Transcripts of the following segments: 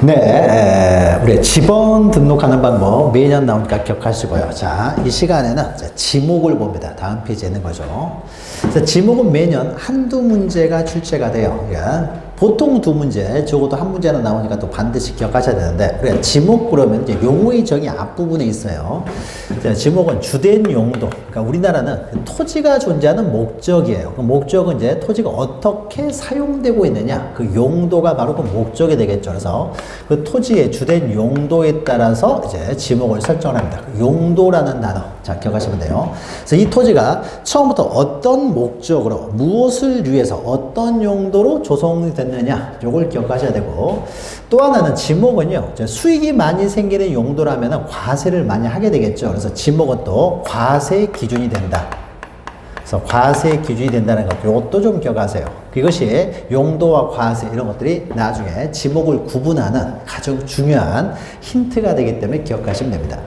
네, 우리 지번 등록하는 방법 매년 나오니까 기억하시고요. 자, 이 시간에는 지목을 봅니다. 다음 페이지에 있는 거죠. 지목은 매년 한두 문제가 출제가 돼요. 그러니까 보통 두 문제, 적어도 한 문제는 나오니까 또 반드시 기억하셔야 되는데, 우리가 지목 그러면 이제 용어의 정의 앞부분에 있어요. 자, 지목은 주된 용도. 그러니까 우리나라는 토지가 존재하는 목적이에요. 그 목적은 이제 토지가 어떻게 사용되고 있느냐, 그 용도가 바로 그 목적이 되겠죠. 그래서 그 토지의 주된 용도에 따라서 이제 지목을 설정을 합니다. 용도라는 단어. 자, 기억하시면 돼요. 그래서 이 토지가 처음부터 어떤 목적으로, 무엇을 위해서, 어떤 용도로 조성이 됐느냐, 요걸 기억하셔야 되고, 또 하나는 지목은요, 수익이 많이 생기는 용도라면 과세를 많이 하게 되겠죠. 그래서 지목은 또 과세 기준이 된다. 그래서 과세 기준이 된다는 것, 이것도 좀 기억하세요. 이것이 용도와 과세 이런 것들이 나중에 지목을 구분하는 가장 중요한 힌트가 되기 때문에 기억하시면 됩니다.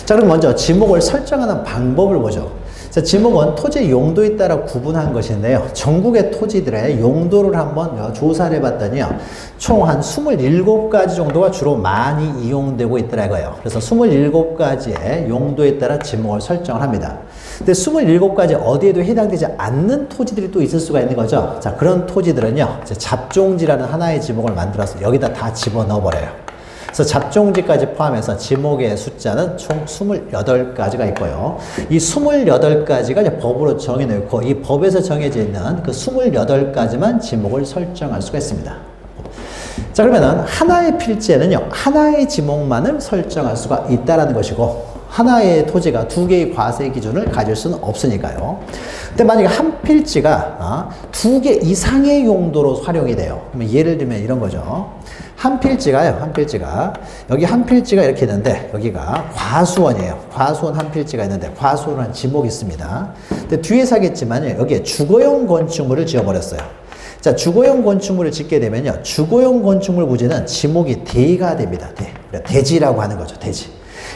자, 그럼 먼저 지목을 설정하는 방법을 보죠. 자, 지목은 토지의 용도에 따라 구분한 것인데요. 전국의 토지들의 용도를 한번 조사를 해봤더니요, 총 한 27가지 정도가 주로 많이 이용되고 있더라고요. 그래서 27가지의 용도에 따라 지목을 설정을 합니다. 근데 27가지 어디에도 해당되지 않는 토지들이 또 있을 수가 있는 거죠. 자, 그런 토지들은요, 잡종지라는 하나의 지목을 만들어서 여기다 다 집어넣어 버려요. 그래서 잡종지까지 포함해서 지목의 숫자는 총 28가지가 있고요. 이 28가지가 이제 법으로 정해놓고 이 법에서 정해져 있는 그 28가지만 지목을 설정할 수가 있습니다. 자, 그러면은 하나의 필지에는요, 하나의 지목만을 설정할 수가 있다라는 것이고, 하나의 토지가 두 개의 과세 기준을 가질 수는 없으니까요. 근데 만약에 한 필지가 두 개 이상의 용도로 활용이 돼요. 그러면 예를 들면 이런 거죠. 한 필지가 여기 한 필지가 이렇게 있는데 여기가 과수원이에요. 과수원 한 필지가 있는데 과수원은 지목이 있습니다. 근데 뒤에서 하겠지만 여기에 주거용 건축물을 지어버렸어요. 자, 주거용 건축물을 짓게 되면요, 주거용 건축물 부지는 지목이 대가 됩니다. 대지라고 하는 거죠. 대지.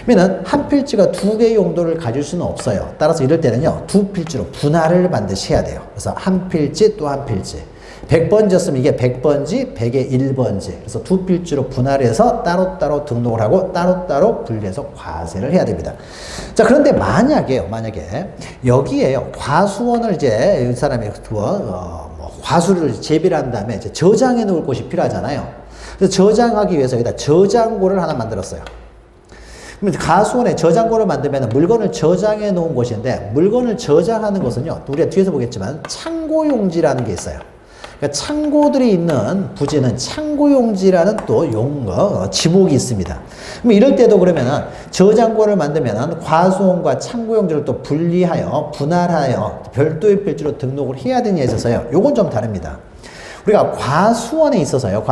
그러면 한 필지가 두 개의 용도를 가질 수는 없어요. 따라서 이럴 때는요, 두 필지로 분할을 반드시 해야 돼요. 그래서 한 필지 또 한 필지. 100번지였으면 이게 100번지, 100의 1번지. 그래서 두 필지로 분할해서 따로따로 등록을 하고 따로따로 분리해서 과세를 해야 됩니다. 자, 그런데 만약에 여기에요, 과수원을 이제 이 사람이 과수를 재배를 한 다음에 이제 저장해 놓을 곳이 필요하잖아요. 그래서 저장하기 위해서 여기다 저장고를 하나 만들었어요. 그럼 과수원에 저장고를 만들면 물건을 저장해 놓은 곳인데, 물건을 저장하는 것은요, 우리가 뒤에서 보겠지만 창고용지라는 게 있어요. 그러니까 창고들이 있는 부지는 창고용지라는 또 지목이 있습니다. 그럼 이럴 때도 그러면은 저장고를 만들면 과수원과 창고용지를 또 분리하여 분할하여 별도의 필지로 등록을 해야 되는 데 있어서요, 요건 좀 다릅니다. 우리가 과수원에 있어서요,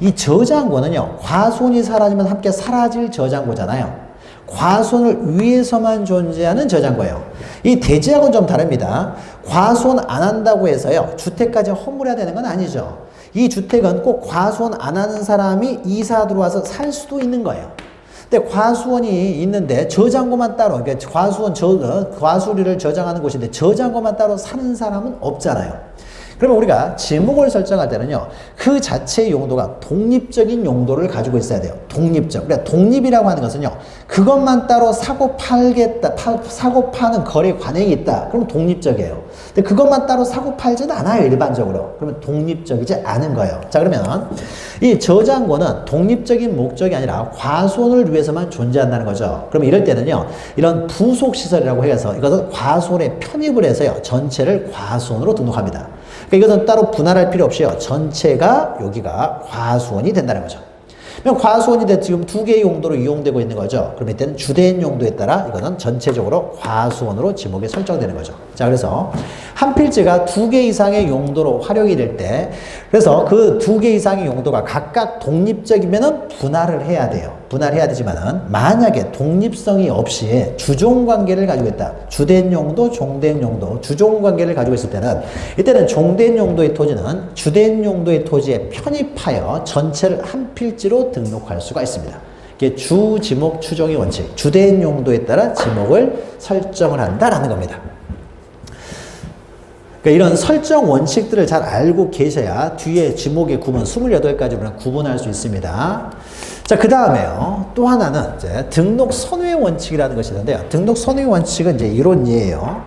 이 저장고는요, 과수원이 사라지면 함께 사라질 저장고잖아요. 과수원을 위해서만 존재하는 저장고예요. 이 대지하고는 좀 다릅니다. 과수원 안 한다고 해서요, 주택까지 허물어야 되는 건 아니죠. 이 주택은 꼭 과수원 안 하는 사람이 이사 들어와서 살 수도 있는 거예요. 근데 과수원이 있는데 저장고만 따로, 그러니까 과수리를 저장하는 곳인데 저장고만 따로 사는 사람은 없잖아요. 그러면 우리가 지목을 설정할 때는요, 그 자체의 용도가 독립적인 용도를 가지고 있어야 돼요. 독립적. 그러니까 독립이라고 하는 것은요, 그것만 따로 사고 파는 거래 관행이 있다. 그럼 독립적이에요. 근데 그것만 따로 사고 팔지는 않아요, 일반적으로. 그러면 독립적이지 않은 거예요. 자, 그러면 이 저장고는 독립적인 목적이 아니라 과수원을 위해서만 존재한다는 거죠. 그럼 이럴 때는요, 이런 부속시설이라고 해서 이것은 과수원에 편입을 해서요, 전체를 과수원으로 등록합니다. 그러니까 이것은 따로 분할할 필요 없이요, 전체가 여기가 과수원이 된다는 거죠. 그럼 과수원인데 지금 두 개의 용도로 이용되고 있는 거죠. 그럼 이때는 주된 용도에 따라 이거는 전체적으로 과수원으로 지목이 설정되는 거죠. 자, 그래서 한 필지가 두 개 이상의 용도로 활용이 될 때, 그래서 그 두 개 이상의 용도가 각각 독립적이면은 분할을 해야 돼요. 분할해야 되지만은 만약에 독립성이 없이 주종 관계를 가지고 있다. 주된 용도, 종된 용도, 주종 관계를 가지고 있을 때는, 이때는 종된 용도의 토지는 주된 용도의 토지에 편입하여 전체를 한 필지로 등록할 수가 있습니다. 이게 주지목 추종의 원칙, 주된 용도에 따라 지목을 설정을 한다라는 겁니다. 그러니까 이런 설정 원칙들을 잘 알고 계셔야 뒤에 지목의 구분 28가지로 구분할 수 있습니다. 자, 그 다음에요. 또 하나는 이제 등록 선회 원칙이라는 것이 있는데요. 등록 선회 원칙은 이제 이런 예예요.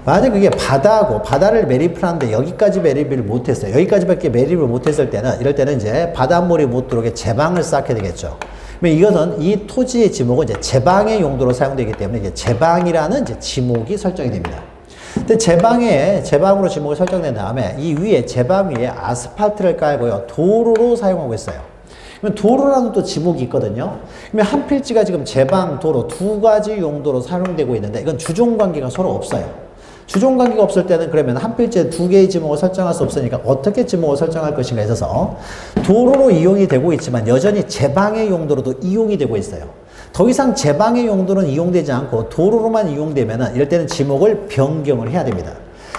만약 그게 바다를 매립을 하는데 여기까지 매립을 못했어요. 여기까지밖에 매립을 못했을 때는 이럴 때는 이제 바닷물이 못 들어오게 제방을 쌓게 되겠죠. 이것은 이 토지의 지목은 이제 제방의 용도로 사용되기 때문에 이제 제방이라는 이제 지목이 설정이 됩니다. 근데 제방으로 지목이 설정된 다음에 이 위에 제방 위에 아스팔트를 깔고요. 도로로 사용하고 있어요. 그러면 도로라는 또 지목이 있거든요. 그러면 한 필지가 지금 제방, 도로 두 가지 용도로 사용되고 있는데 이건 주종 관계가 서로 없어요. 주종 관계가 없을 때는 그러면 한 필지에 두 개의 지목을 설정할 수 없으니까 어떻게 지목을 설정할 것인가에 있어서 도로로 이용이 되고 있지만 여전히 제방의 용도로도 이용이 되고 있어요. 더 이상 제방의 용도는 이용되지 않고 도로로만 이용되면은 이럴 때는 지목을 변경을 해야 됩니다.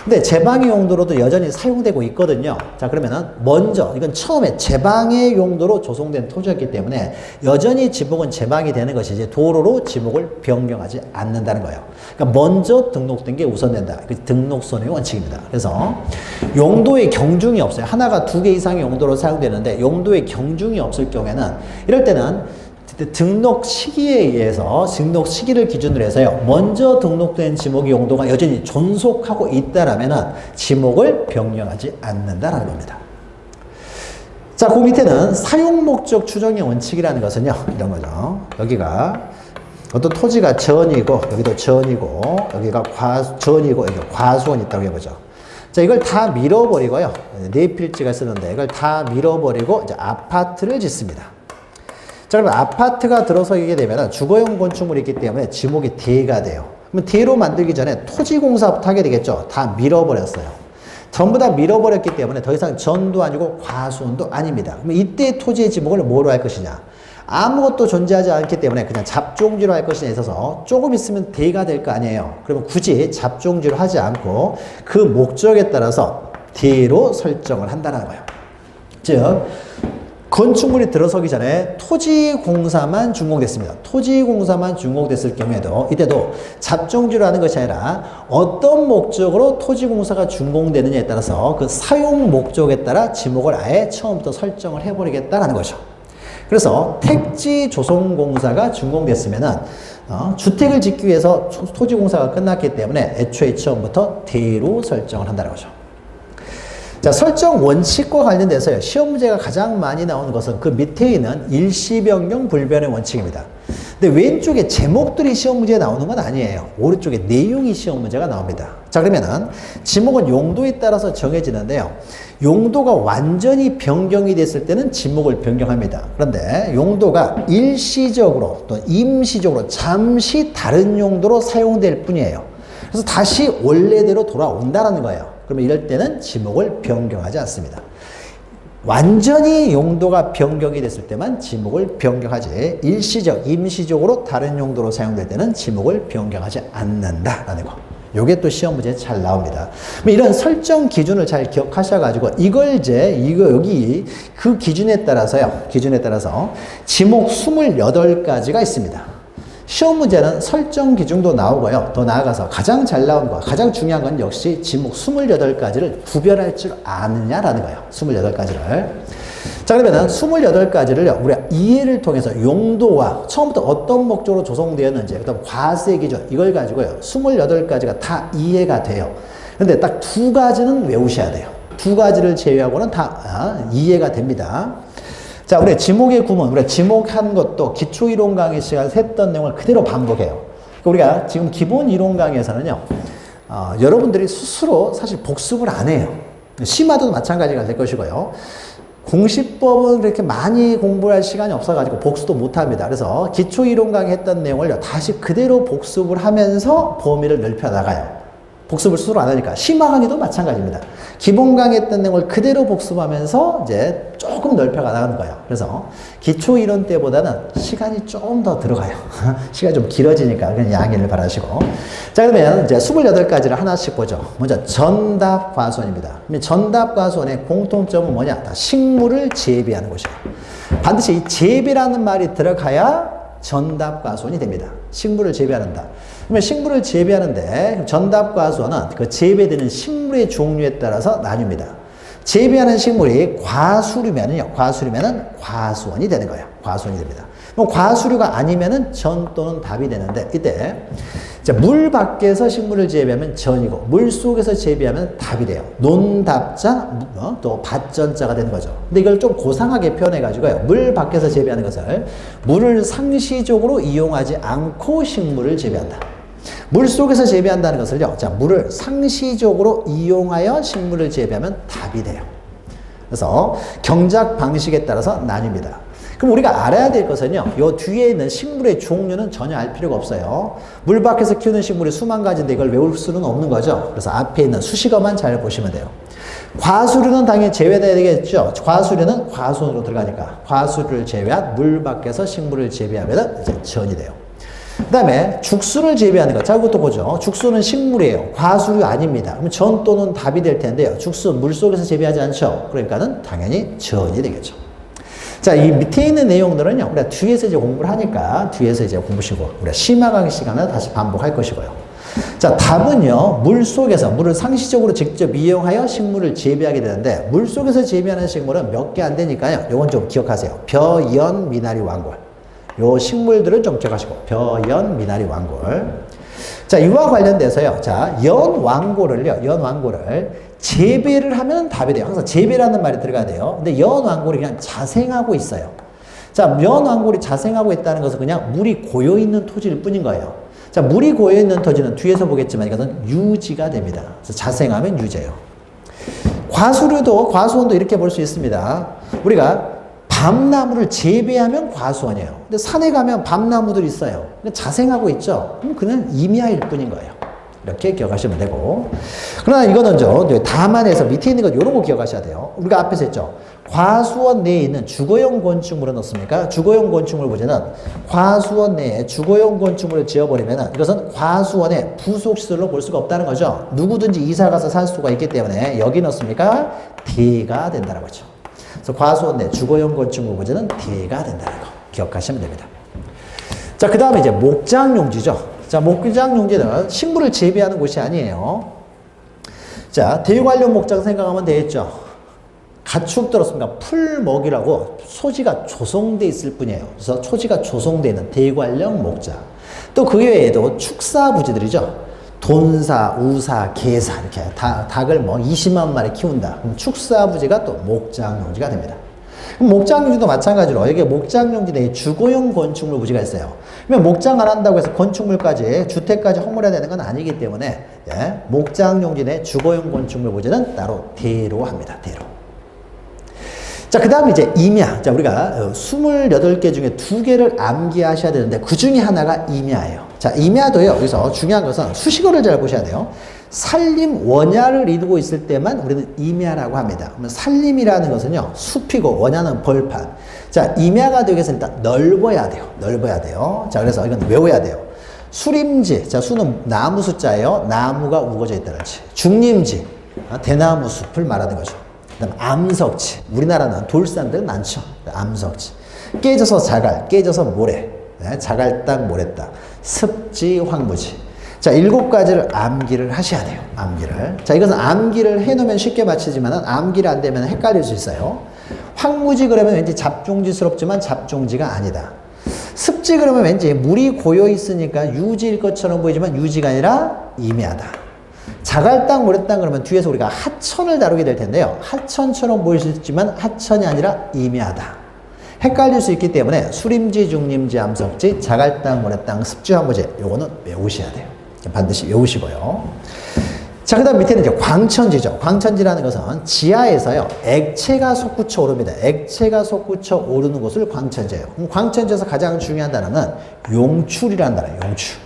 근데 제방의 용도로도 여전히 사용되고 있거든요. 자, 그러면은 먼저 이건 처음에 제방의 용도로 조성된 토지였기 때문에 여전히 지목은 제방이 되는 것이지 도로로 지목을 변경하지 않는다는 거예요. 그러니까 먼저 등록된 게 우선된다. 그 등록선의 원칙입니다. 그래서 용도의 경중이 없어요. 하나가 두 개 이상의 용도로 사용되는데 용도의 경중이 없을 경우에는 이럴 때는 등록 시기에 의해서 등록 시기를 기준으로 해서요. 먼저 등록된 지목의 용도가 여전히 존속하고 있다라면 지목을 변경하지 않는다라는 겁니다. 자, 그 밑에는 사용 목적 추정의 원칙이라는 것은요. 이런 거죠. 여기가 어떤 토지가 전이고 여기도 전이고 여기가 전이고 여기 과수원이 있다고 해보죠. 자, 이걸 다 밀어버리고요. 네 필지가 쓰는데 이걸 다 밀어버리고 이제 아파트를 짓습니다. 자, 그러면 아파트가 들어서게 되면 주거용 건축물이 있기 때문에 지목이 대가 돼요. 그러면 대로 만들기 전에 토지공사부터 하게 되겠죠. 다 밀어버렸어요. 전부 다 밀어버렸기 때문에 더 이상 전도 아니고 과수원도 아닙니다. 그러면 이때 토지의 지목을 뭐로 할 것이냐? 아무것도 존재하지 않기 때문에 그냥 잡종지로 할 것이냐 있어서 조금 있으면 대가 될 거 아니에요. 그러면 굳이 잡종지로 하지 않고 그 목적에 따라서 대로 설정을 한다는 거예요. 즉 건축물이 들어서기 전에 토지공사만 준공됐습니다. 토지공사만 준공됐을 경우에도 이때도 잡종지로 하는 것이 아니라 어떤 목적으로 토지공사가 준공되느냐에 따라서 그 사용 목적에 따라 지목을 아예 처음부터 설정을 해버리겠다는 거죠. 그래서 택지 조성공사가 준공됐으면은 주택을 짓기 위해서 토지공사가 끝났기 때문에 애초에 처음부터 대로 설정을 한다는 거죠. 자, 설정 원칙과 관련돼서요. 시험 문제가 가장 많이 나오는 것은 그 밑에 있는 일시 변경 불변의 원칙입니다. 근데 왼쪽에 제목들이 시험 문제에 나오는 건 아니에요. 오른쪽에 내용이 시험 문제가 나옵니다. 자, 그러면은 지목은 용도에 따라서 정해지는데요. 용도가 완전히 변경이 됐을 때는 지목을 변경합니다. 그런데 용도가 일시적으로 또 임시적으로 잠시 다른 용도로 사용될 뿐이에요. 그래서 다시 원래대로 돌아온다는 거예요. 그러면 이럴 때는 지목을 변경하지 않습니다. 완전히 용도가 변경이 됐을 때만 지목을 변경하지 일시적, 임시적으로 다른 용도로 사용될 때는 지목을 변경하지 않는다라는 거. 요게 또 시험 문제에 잘 나옵니다. 이런 설정 기준을 잘 기억하셔가지고 여기 그 기준에 따라서요. 기준에 따라서 지목 28가지가 있습니다. 시험 문제는 설정 기준도 나오고요. 더 나아가서 가장 잘 나온 거, 가장 중요한 건 역시 지목 28가지를 구별할 줄 아느냐라는 거예요. 28가지를. 자, 그러면은 28가지를요, 우리가 이해를 통해서 용도와 처음부터 어떤 목적으로 조성되었는지, 그 다음 과세 기준, 이걸 가지고요, 28가지가 다 이해가 돼요. 근데 딱 두 가지는 외우셔야 돼요. 두 가지를 제외하고는 다 이해가 됩니다. 자, 우리 지목의 구문, 우리가 지목한 것도 기초이론 강의 시간에서 했던 내용을 그대로 반복해요. 우리가 지금 기본 이론 강의에서는요, 여러분들이 스스로 사실 복습을 안 해요. 심화도 마찬가지가 될 것이고요. 공시법은 그렇게 많이 공부할 시간이 없어가지고 복습도 못합니다. 그래서 기초이론 강의 했던 내용을 다시 그대로 복습을 하면서 범위를 넓혀나가요. 복습을 스스로 안 하니까. 심화 강의도 마찬가지입니다. 기본 강의했던 내용을 그대로 복습하면서 이제 조금 넓혀가 나가는 거예요. 그래서 기초 이론 때보다는 시간이 좀 더 들어가요. 시간이 좀 길어지니까 그냥 양해를 바라시고. 자, 그러면 이제 28가지를 하나씩 보죠. 먼저 전답 과수원입니다. 전답 과수원의 공통점은 뭐냐? 다 식물을 재배하는 곳이에요. 반드시 이 재배라는 말이 들어가야 전답과수원이 됩니다. 식물을 재배한다. 그러면 식물을 재배하는데 전답과수원은 그 재배되는 식물의 종류에 따라서 나뉩니다. 재배하는 식물이 과수류면은요, 과수류면은 과수원이 되는 거예요. 과수원이 됩니다. 그럼 과수류가 아니면은 전 또는 답이 되는데, 이때 물 밖에서 식물을 재배하면 전이고 물 속에서 재배하면 답이 돼요. 논답자, 또 밭전자가 되는 거죠. 근데 이걸 좀 고상하게 표현해 가지고요, 물 밖에서 재배하는 것을 물을 상시적으로 이용하지 않고 식물을 재배한다. 물 속에서 재배한다는 것을요, 자, 물을 상시적으로 이용하여 식물을 재배하면 답이 돼요. 그래서 경작 방식에 따라서 나뉩니다. 그럼 우리가 알아야 될 것은요, 요 뒤에 있는 식물의 종류는 전혀 알 필요가 없어요. 물 밖에서 키우는 식물이 수만 가지인데 이걸 외울 수는 없는 거죠. 그래서 앞에 있는 수식어만 잘 보시면 돼요. 과수류는 당연히 제외돼야 되겠죠. 과수류는 과수원으로 들어가니까 과수류를 제외한 물 밖에서 식물을 재배하면 이제 전이 돼요. 그 다음에 죽순을 재배하는 것. 자, 이것도 보죠. 죽순은 식물이에요. 과수류 아닙니다. 그럼 전 또는 답이 될 텐데요. 죽순 물 속에서 재배하지 않죠. 그러니까는 당연히 전이 되겠죠. 자, 이 밑에 있는 내용들은요, 우리가 뒤에서 이제 공부를 하니까 뒤에서 이제 공부시고, 우리가 심화 강의 시간을 다시 반복할 것이고요. 자, 답은요, 물 속에서 물을 상시적으로 직접 이용하여 식물을 재배하게 되는데, 물 속에서 재배하는 식물은 몇 개 안 되니까요, 요건 좀 기억하세요. 벼, 연, 미나리, 왕골. 요 식물들을 좀 기억하시고, 벼, 연, 미나리, 왕골. 자, 이와 관련돼서요, 자, 연, 왕골을 재배를 하면 답이 돼요. 항상 재배라는 말이 들어가야 돼요. 근데 연, 왕골이 그냥 자생하고 있어요. 자, 연, 왕골이 자생하고 있다는 것은 그냥 물이 고여있는 토지일 뿐인 거예요. 자, 물이 고여있는 토지는 뒤에서 보겠지만 이것은 유지가 됩니다. 그래서 자생하면 유제예요. 과수원도 이렇게 볼 수 있습니다. 우리가 밤나무를 재배하면 과수원이에요. 근데 산에 가면 밤나무들이 있어요. 자생하고 있죠. 그럼 그는 임야일 뿐인 거예요. 이렇게 기억하시면 되고. 그러나 이거는 다만에서 밑에 있는 것 이런 거 기억하셔야 돼요. 우리가 앞에서 했죠. 과수원 내에 있는 주거용 건축물은 어떻습니까? 주거용 건축물 보자는 과수원 내에 주거용 건축물을 지어버리면 이것은 과수원의 부속시설로 볼 수가 없다는 거죠. 누구든지 이사가서 살 수가 있기 때문에 여기는 어떻습니까? 대가 된다는 거죠. 그래서 과수원 내 주거용 건축물 보자는 대가 된다는 거 기억하시면 됩니다. 자, 그 다음에 이제 목장용지죠. 자, 목장용지는 식물을 재배하는 곳이 아니에요. 자, 대관령 목장 생각하면 되겠죠. 가축 들었습니까? 풀먹이라고 소지가 조성돼 있을 뿐이에요. 그래서 초지가 조성돼 있는 대관령 목장. 또 그 외에도 축사부지들이죠. 돈사, 우사, 개사 이렇게 닭을 20만 마리 키운다. 그럼 축사부지가 또 목장용지가 됩니다. 그럼 목장용지도 마찬가지로 여기 목장용지 내에 주거용 건축물 부지가 있어요. 그러면 목장 안 한다고 해서 건축물까지 주택까지 허물어야 되는 건 아니기 때문에 목장용지 내 주거용 건축물 부지는 따로 대로 합니다. 대로. 자, 그 다음에 이제 임야. 자, 우리가 28개 중에 2개를 암기하셔야 되는데 그 중에 하나가 임야예요. 자, 임야도요, 여기서 중요한 것은 수식어를 잘 보셔야 돼요. 산림 원야를 이루고 있을 때만 우리는 임야라고 합니다. 그러면 산림이라는 것은요, 숲이고 원야는 벌판. 자, 임야가 되기 위해서 일단 넓어야 돼요. 넓어야 돼요. 자, 그래서 이건 외워야 돼요. 수림지. 자, 수는 나무 숫자예요. 나무가 우거져 있다는 지. 중림지. 대나무 숲을 말하는 거죠. 그다음 암석지. 우리나라는 돌산들 많죠. 암석지. 깨져서 자갈, 깨져서 모래. 자갈 땅, 모래 땅. 습지, 황무지. 자, 7가지를 암기를 하셔야 돼요. 암기를. 자, 이것은 암기를 해놓으면 쉽게 맞히지만 암기를 안 되면 헷갈릴 수 있어요. 황무지 그러면 왠지 잡종지스럽지만 잡종지가 아니다. 습지 그러면 왠지 물이 고여 있으니까 유지일 것처럼 보이지만 유지가 아니라 임야다. 자갈 땅, 모래 땅 그러면 뒤에서 우리가 하천을 다루게 될 텐데요. 하천처럼 보일 수 있지만 하천이 아니라 임야다. 헷갈릴 수 있기 때문에 수림지, 중림지, 암석지, 자갈 땅, 모래 땅, 습지, 황무지 요거는 외우셔야 돼요. 반드시 외우시고요. 자, 그 다음 밑에는 이제 광천지죠. 광천지라는 것은 지하에서요, 액체가 솟구쳐 오릅니다. 액체가 솟구쳐 오르는 곳을 광천지예요. 광천지에서 가장 중요한 단어는 용출이라는 단어예요. 용출.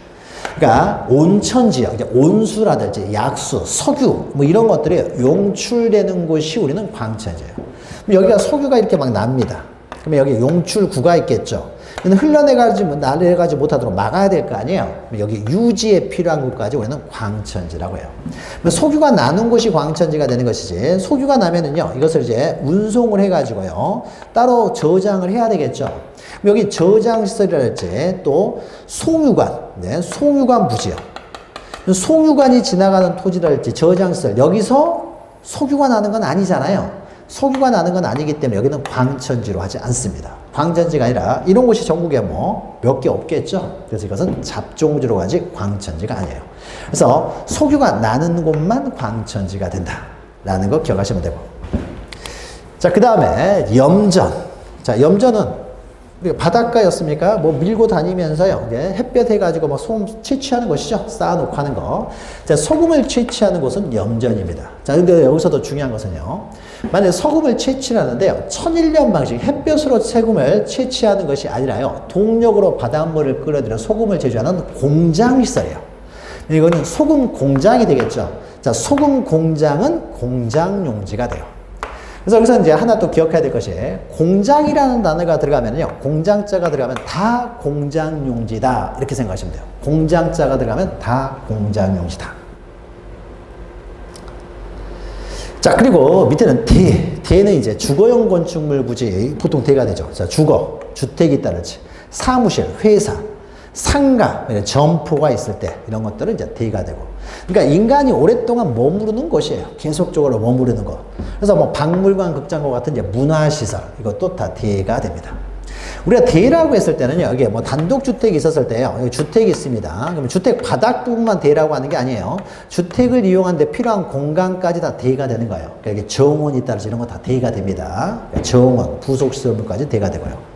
그러니까 온천지역, 이제 온수라든지 약수, 석유 뭐 이런 것들이 용출되는 곳이 우리는 광천지예요. 여기가 석유가 이렇게 막 납니다. 그러면 여기 용출구가 있겠죠. 흘러내가지 못하도록 막아야 될 거 아니에요. 여기 유지에 필요한 곳까지 우리는 광천지라고 해요. 소규가 나는 곳이 광천지가 되는 것이지, 소규가 나면은요, 이것을 이제 운송을 해가지고요, 따로 저장을 해야 되겠죠. 여기 저장시설이랄지, 또 송유관, 네, 송유관 부지요. 송유관이 지나가는 토지랄지, 저장시설, 여기서 소규가 나는 건 아니잖아요. 소규가 나는 건 아니기 때문에 여기는 광천지로 하지 않습니다. 광천지가 아니라 이런 곳이 전국에 뭐 몇 개 없겠죠. 그래서 이것은 잡종지로 가지 광천지가 아니에요. 그래서 소규가 나는 곳만 광천지가 된다라는 거 기억하시면 되고. 자, 그 다음에 염전. 자, 염전은 바닷가였습니까? 뭐 밀고 다니면서요, 햇볕 해가지고 뭐 소금 채취하는 것이죠. 쌓아놓고 하는 거. 자, 소금을 채취하는 곳은 염전입니다. 자, 근데 여기서도 중요한 것은요, 만약에 소금을 채취를 하는데요, 천일염 방식, 햇볕으로 소금을 채취하는 것이 아니라요, 동력으로 바닷물을 끌어들여 소금을 제조하는 공장시설이에요. 이거는 소금 공장이 되겠죠. 자, 소금 공장은 공장용지가 돼요. 그래서 여기서 이제 하나 또 기억해야 될 것이, 공장이라는 단어가 들어가면요, 공장자가 들어가면 다 공장용지다, 이렇게 생각하시면 돼요. 공장자가 들어가면 다 공장용지다. 자, 그리고 밑에는 대는 이제 주거용 건축물 부지, 보통 대가 되죠. 자, 주거, 주택이 따르지, 사무실, 회사, 상가, 점포가 있을 때 이런 것들은 이제 대가 되고. 그러니까 인간이 오랫동안 머무르는 곳이에요. 계속적으로 머무르는 것. 그래서 뭐 박물관, 극장과 같은 이제 문화시설, 이것도 다 대가 됩니다. 우리가 대라고 했을 때는요, 이게 뭐 단독주택이 있었을 때요, 여기 주택이 있습니다. 그러면 주택 바닥 부분만 대라고 하는 게 아니에요. 주택을 이용하는데 필요한 공간까지 다 대가 되는 거예요. 그러니까 이게 정원이 따라서 이런 거 다 대가 됩니다. 그러니까 정원, 부속시설물까지 대가 되고요.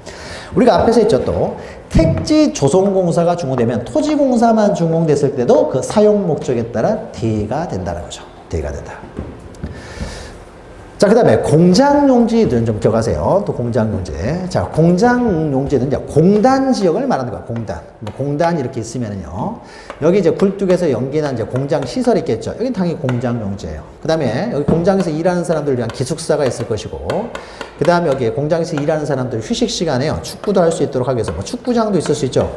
우리가 앞에서 했죠, 또 택지 조성공사가 준공되면 토지공사만 준공됐을 때도 그 사용 목적에 따라 대가 된다는 거죠. 대가 된다. 자, 그 다음에 공장용지들은 좀 기억하세요. 또 공장용지. 자, 공장용지는 이제 공단 지역을 말하는 거야. 공단. 뭐 공단이 이렇게 있으면은요, 여기 이제 굴뚝에서 연기난 이제 공장 시설이 있겠죠. 여긴 당연히 공장용지예요. 그 다음에 여기 공장에서 일하는 사람들을 위한 기숙사가 있을 것이고, 그 다음에 여기 공장에서 일하는 사람들 휴식 시간에요, 축구도 할 수 있도록 하기 위해서 뭐 축구장도 있을 수 있죠.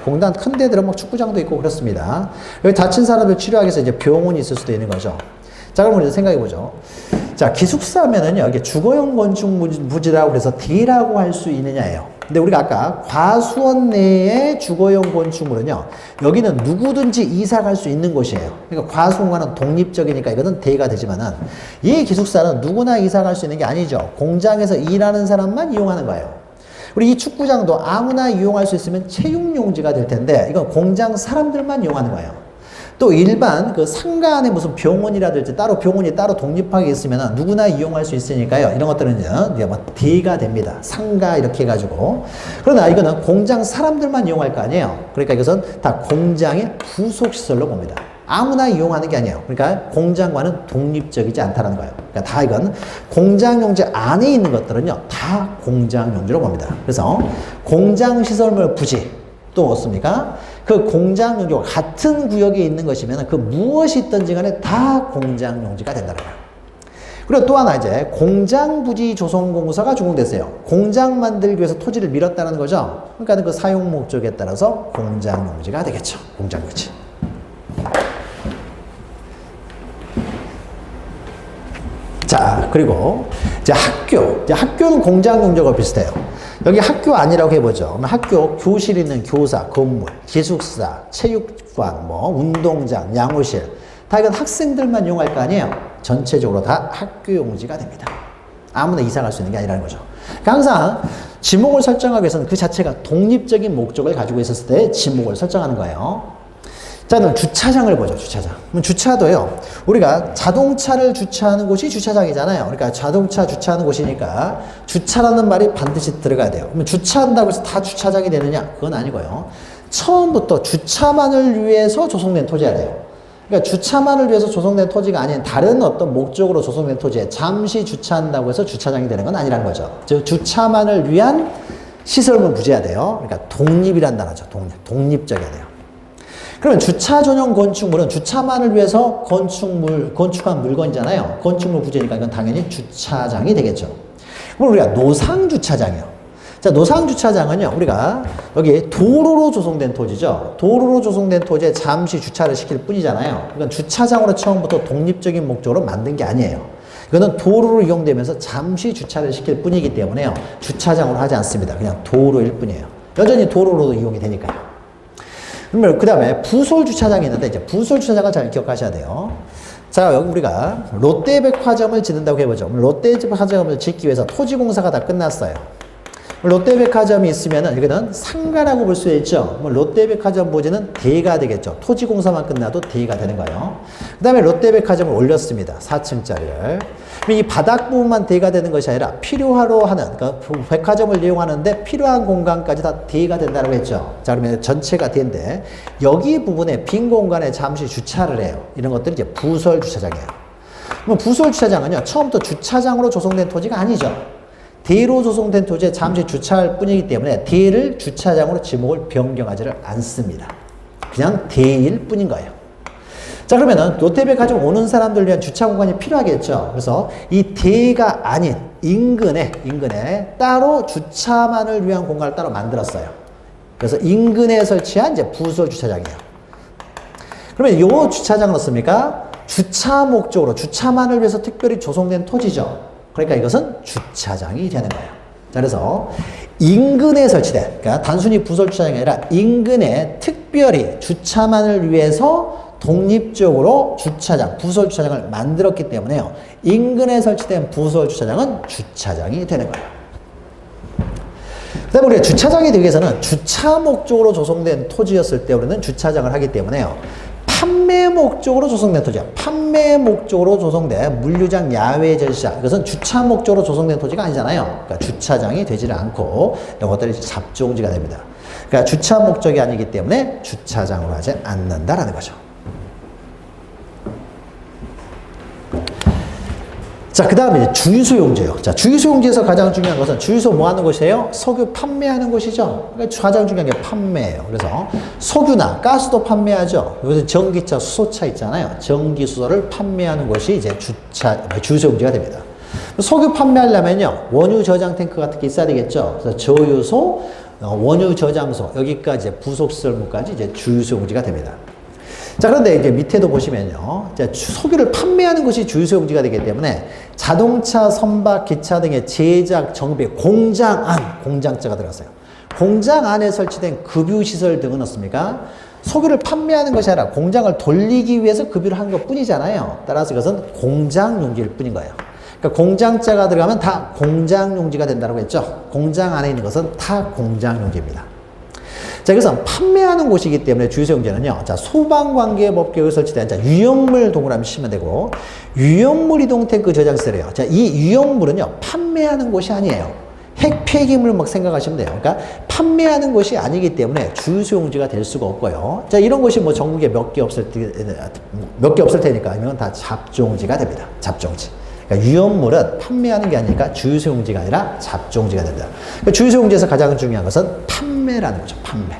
공단 큰 데들은 뭐 축구장도 있고 그렇습니다. 여기 다친 사람들 치료하기 위해서 이제 병원이 있을 수도 있는 거죠. 자, 그럼 우리 생각해 보죠. 자, 기숙사면은요, 이게 주거용 건축 부지라고 그래서 D라고 할 수 있느냐예요. 근데 우리가 아까 과수원 내의 주거용 건축물은요, 여기는 누구든지 이사 갈 수 있는 곳이에요. 그러니까 과수원과는 독립적이니까 이거는 D가 되지만은, 이 기숙사는 누구나 이사 갈 수 있는 게 아니죠. 공장에서 일하는 사람만 이용하는 거예요. 우리 이 축구장도 아무나 이용할 수 있으면 체육용지가 될 텐데, 이건 공장 사람들만 이용하는 거예요. 또 일반 그 상가 안에 무슨 병원이라든지 따로 병원이 따로 독립하게 있으면 누구나 이용할 수 있으니까요. 이런 것들은요, 이제 뭐 D가 됩니다. 상가 이렇게 해가지고. 그러나 이거는 공장 사람들만 이용할 거 아니에요. 그러니까 이것은 다 공장의 부속시설로 봅니다. 아무나 이용하는 게 아니에요. 그러니까 공장과는 독립적이지 않다는 거예요. 그러니까 다 이건 공장용지 안에 있는 것들은요, 다 공장용지로 봅니다. 그래서 공장시설물 부지, 또 어떻습니까? 그 공장용지와 같은 구역에 있는 것이면 그 무엇이 있든지 간에 다 공장용지가 된다는 거예요. 그리고 또 하나 이제 공장부지 조성공사가 준공됐어요. 공장 만들기 위해서 토지를 밀었다는 거죠. 그러니까 그 사용 목적에 따라서 공장용지가 되겠죠. 공장용지. 자, 그리고 이제 학교. 이제 학교는 공장용지가 비슷해요. 여기 학교 아니라고 해보죠. 학교, 교실 있는 교사, 건물, 기숙사, 체육관, 뭐 운동장, 양호실, 다 이건 학생들만 이용할 거 아니에요. 전체적으로 다 학교용지가 됩니다. 아무나 이사 갈 수 있는 게 아니라는 거죠. 그러니까 항상 지목을 설정하기 위해서는 그 자체가 독립적인 목적을 가지고 있었을 때 지목을 설정하는 거예요. 자, 그럼 주차장을 보죠. 주차장. 그럼 주차도요, 우리가 자동차를 주차하는 곳이 주차장이잖아요. 그러니까 자동차 주차하는 곳이니까 주차라는 말이 반드시 들어가야 돼요. 그러면 주차한다고 해서 다 주차장이 되느냐? 그건 아니고요. 처음부터 주차만을 위해서 조성된 토지야 돼요. 그러니까 주차만을 위해서 조성된 토지가 아닌 다른 어떤 목적으로 조성된 토지에 잠시 주차한다고 해서 주차장이 되는 건 아니라는 거죠. 즉, 주차만을 위한 시설물 부지야 돼요. 그러니까 독립이란 단어죠. 독립적이어야 돼요. 그러면 주차 전용 건축물은 주차만을 위해서 건축한 물건이잖아요. 건축물 부지니까 이건 당연히 주차장이 되겠죠. 그럼 우리가 노상 주차장이요. 자, 노상주차장은요, 우리가 여기 도로로 조성된 토지죠. 도로로 조성된 토지에 잠시 주차를 시킬 뿐이잖아요. 이건 주차장으로 처음부터 독립적인 목적으로 만든 게 아니에요. 이거는 도로로 이용되면서 잠시 주차를 시킬 뿐이기 때문에요. 주차장으로 하지 않습니다. 그냥 도로일 뿐이에요. 여전히 도로로도 이용이 되니까요. 그러면 그 다음에 부솔주차장이 있는데, 이제 부솔주차장을 잘 기억하셔야 돼요. 자, 여기 우리가 롯데백화점을 짓는다고 해보죠. 롯데백화점을 짓기 위해서 토지공사가 다 끝났어요. 롯데백화점이 있으면은 이거는 상가라고 볼 수 있죠. 롯데백화점 부지는 대가 되겠죠. 토지공사만 끝나도 대가 되는 거예요. 그 다음에 롯데백화점을 올렸습니다. 4층짜리를. 이 바닥 부분만 대가 되는 것이 아니라 필요하로 하는, 그러니까 백화점을 이용하는데 필요한 공간까지 다 대가 된다고 했죠. 자, 그러면 전체가 대인데 여기 부분에 빈 공간에 잠시 주차를 해요. 이런 것들이 이제 부설 주차장이에요. 그럼 부설 주차장은요, 처음부터 주차장으로 조성된 토지가 아니죠. 대로 조성된 토지에 잠시 주차할 뿐이기 때문에 대를 주차장으로 지목을 변경하지를 않습니다. 그냥 대일 뿐인 거예요. 자, 그러면은 롯데백화점 오는 사람들 위한 주차 공간이 필요하겠죠. 그래서 이 대가 아닌 인근에 따로 주차만을 위한 공간을 따로 만들었어요. 그래서 인근에 설치한 이제 부설 주차장이에요. 그러면 이 주차장은 어떻습니까? 주차 목적으로 주차만을 위해서 특별히 조성된 토지죠. 그러니까 이것은 주차장이 되는 거예요. 자, 그래서 인근에 설치된, 그러니까 단순히 부설 주차장이 아니라 인근에 특별히 주차만을 위해서 독립적으로 주차장, 부설 주차장을 만들었기 때문에요. 인근에 설치된 부설 주차장은 주차장이 되는 거예요. 그 다음에 우리가 주차장이 되기 위해서는 주차 목적으로 조성된 토지였을 때 우리는 주차장을 하기 때문에요. 판매 목적으로 조성된 토지야. 판매 목적으로 조성된 물류장 야외 전시장. 이것은 주차 목적으로 조성된 토지가 아니잖아요. 그러니까 주차장이 되지를 않고 이것들이 잡종지가 됩니다. 그러니까 주차 목적이 아니기 때문에 주차장으로 하지 않는다라는 거죠. 자, 그 다음에 주유소용지예요. 자, 주유소용지에서 가장 중요한 것은 주유소 뭐 하는 곳이에요? 석유 판매하는 곳이죠. 그러니까 가장 중요한 게 판매예요. 그래서 석유나 가스도 판매하죠. 요새 전기차, 수소차 있잖아요. 전기, 수소를 판매하는 곳이 이제 주유소용지가 됩니다. 석유 판매하려면요, 원유 저장 탱크 같은 게 있어야 되겠죠. 그래서 저유소, 원유 저장소, 여기까지 부속시설물까지 이제 주유소용지가 됩니다. 자, 그런데 이제 밑에도 보시면요. 석유를 판매하는 것이 주유소용지가 되기 때문에 자동차, 선박, 기차 등의 제작, 정비, 공장 안, 공장자가 들어갔어요. 공장 안에 설치된 급유시설 등은 어떻습니까? 석유를 판매하는 것이 아니라 공장을 돌리기 위해서 급유를 한 것 뿐이잖아요. 따라서 이것은 공장용지일 뿐인 거예요. 그러니까 공장자가 들어가면 다 공장용지가 된다고 했죠. 공장 안에 있는 것은 다 공장용지입니다. 자, 그래서 판매하는 곳이기 때문에 주유소용지는요, 자, 소방관계법규에 설치된 자, 유형물 동그라미 치면 되고, 유형물 이동 탱크 저장시설이에요. 자, 이 유형물은요, 판매하는 곳이 아니에요. 핵 폐기물 막 생각하시면 돼요. 그러니까 판매하는 곳이 아니기 때문에 주유소용지가 될 수가 없고요. 자, 이런 곳이 뭐 전국에 몇 개 없을 테니까 이건 다 잡종지가 됩니다. 잡종지. 그러니까 유형물은 판매하는 게 아니니까 주유소용지가 아니라 잡종지가 됩니다. 그러니까 주유소용지에서 가장 중요한 것은 판매라는 거죠. 판매.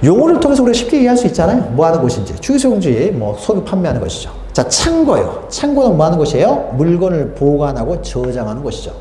용어를 통해서 우리가 쉽게 이해할 수 있잖아요. 뭐 하는 곳인지. 주유소용지, 뭐 석유 판매하는 것이죠. 자, 창고요. 창고는 뭐 하는 곳이에요? 물건을 보관하고 저장하는 곳이죠.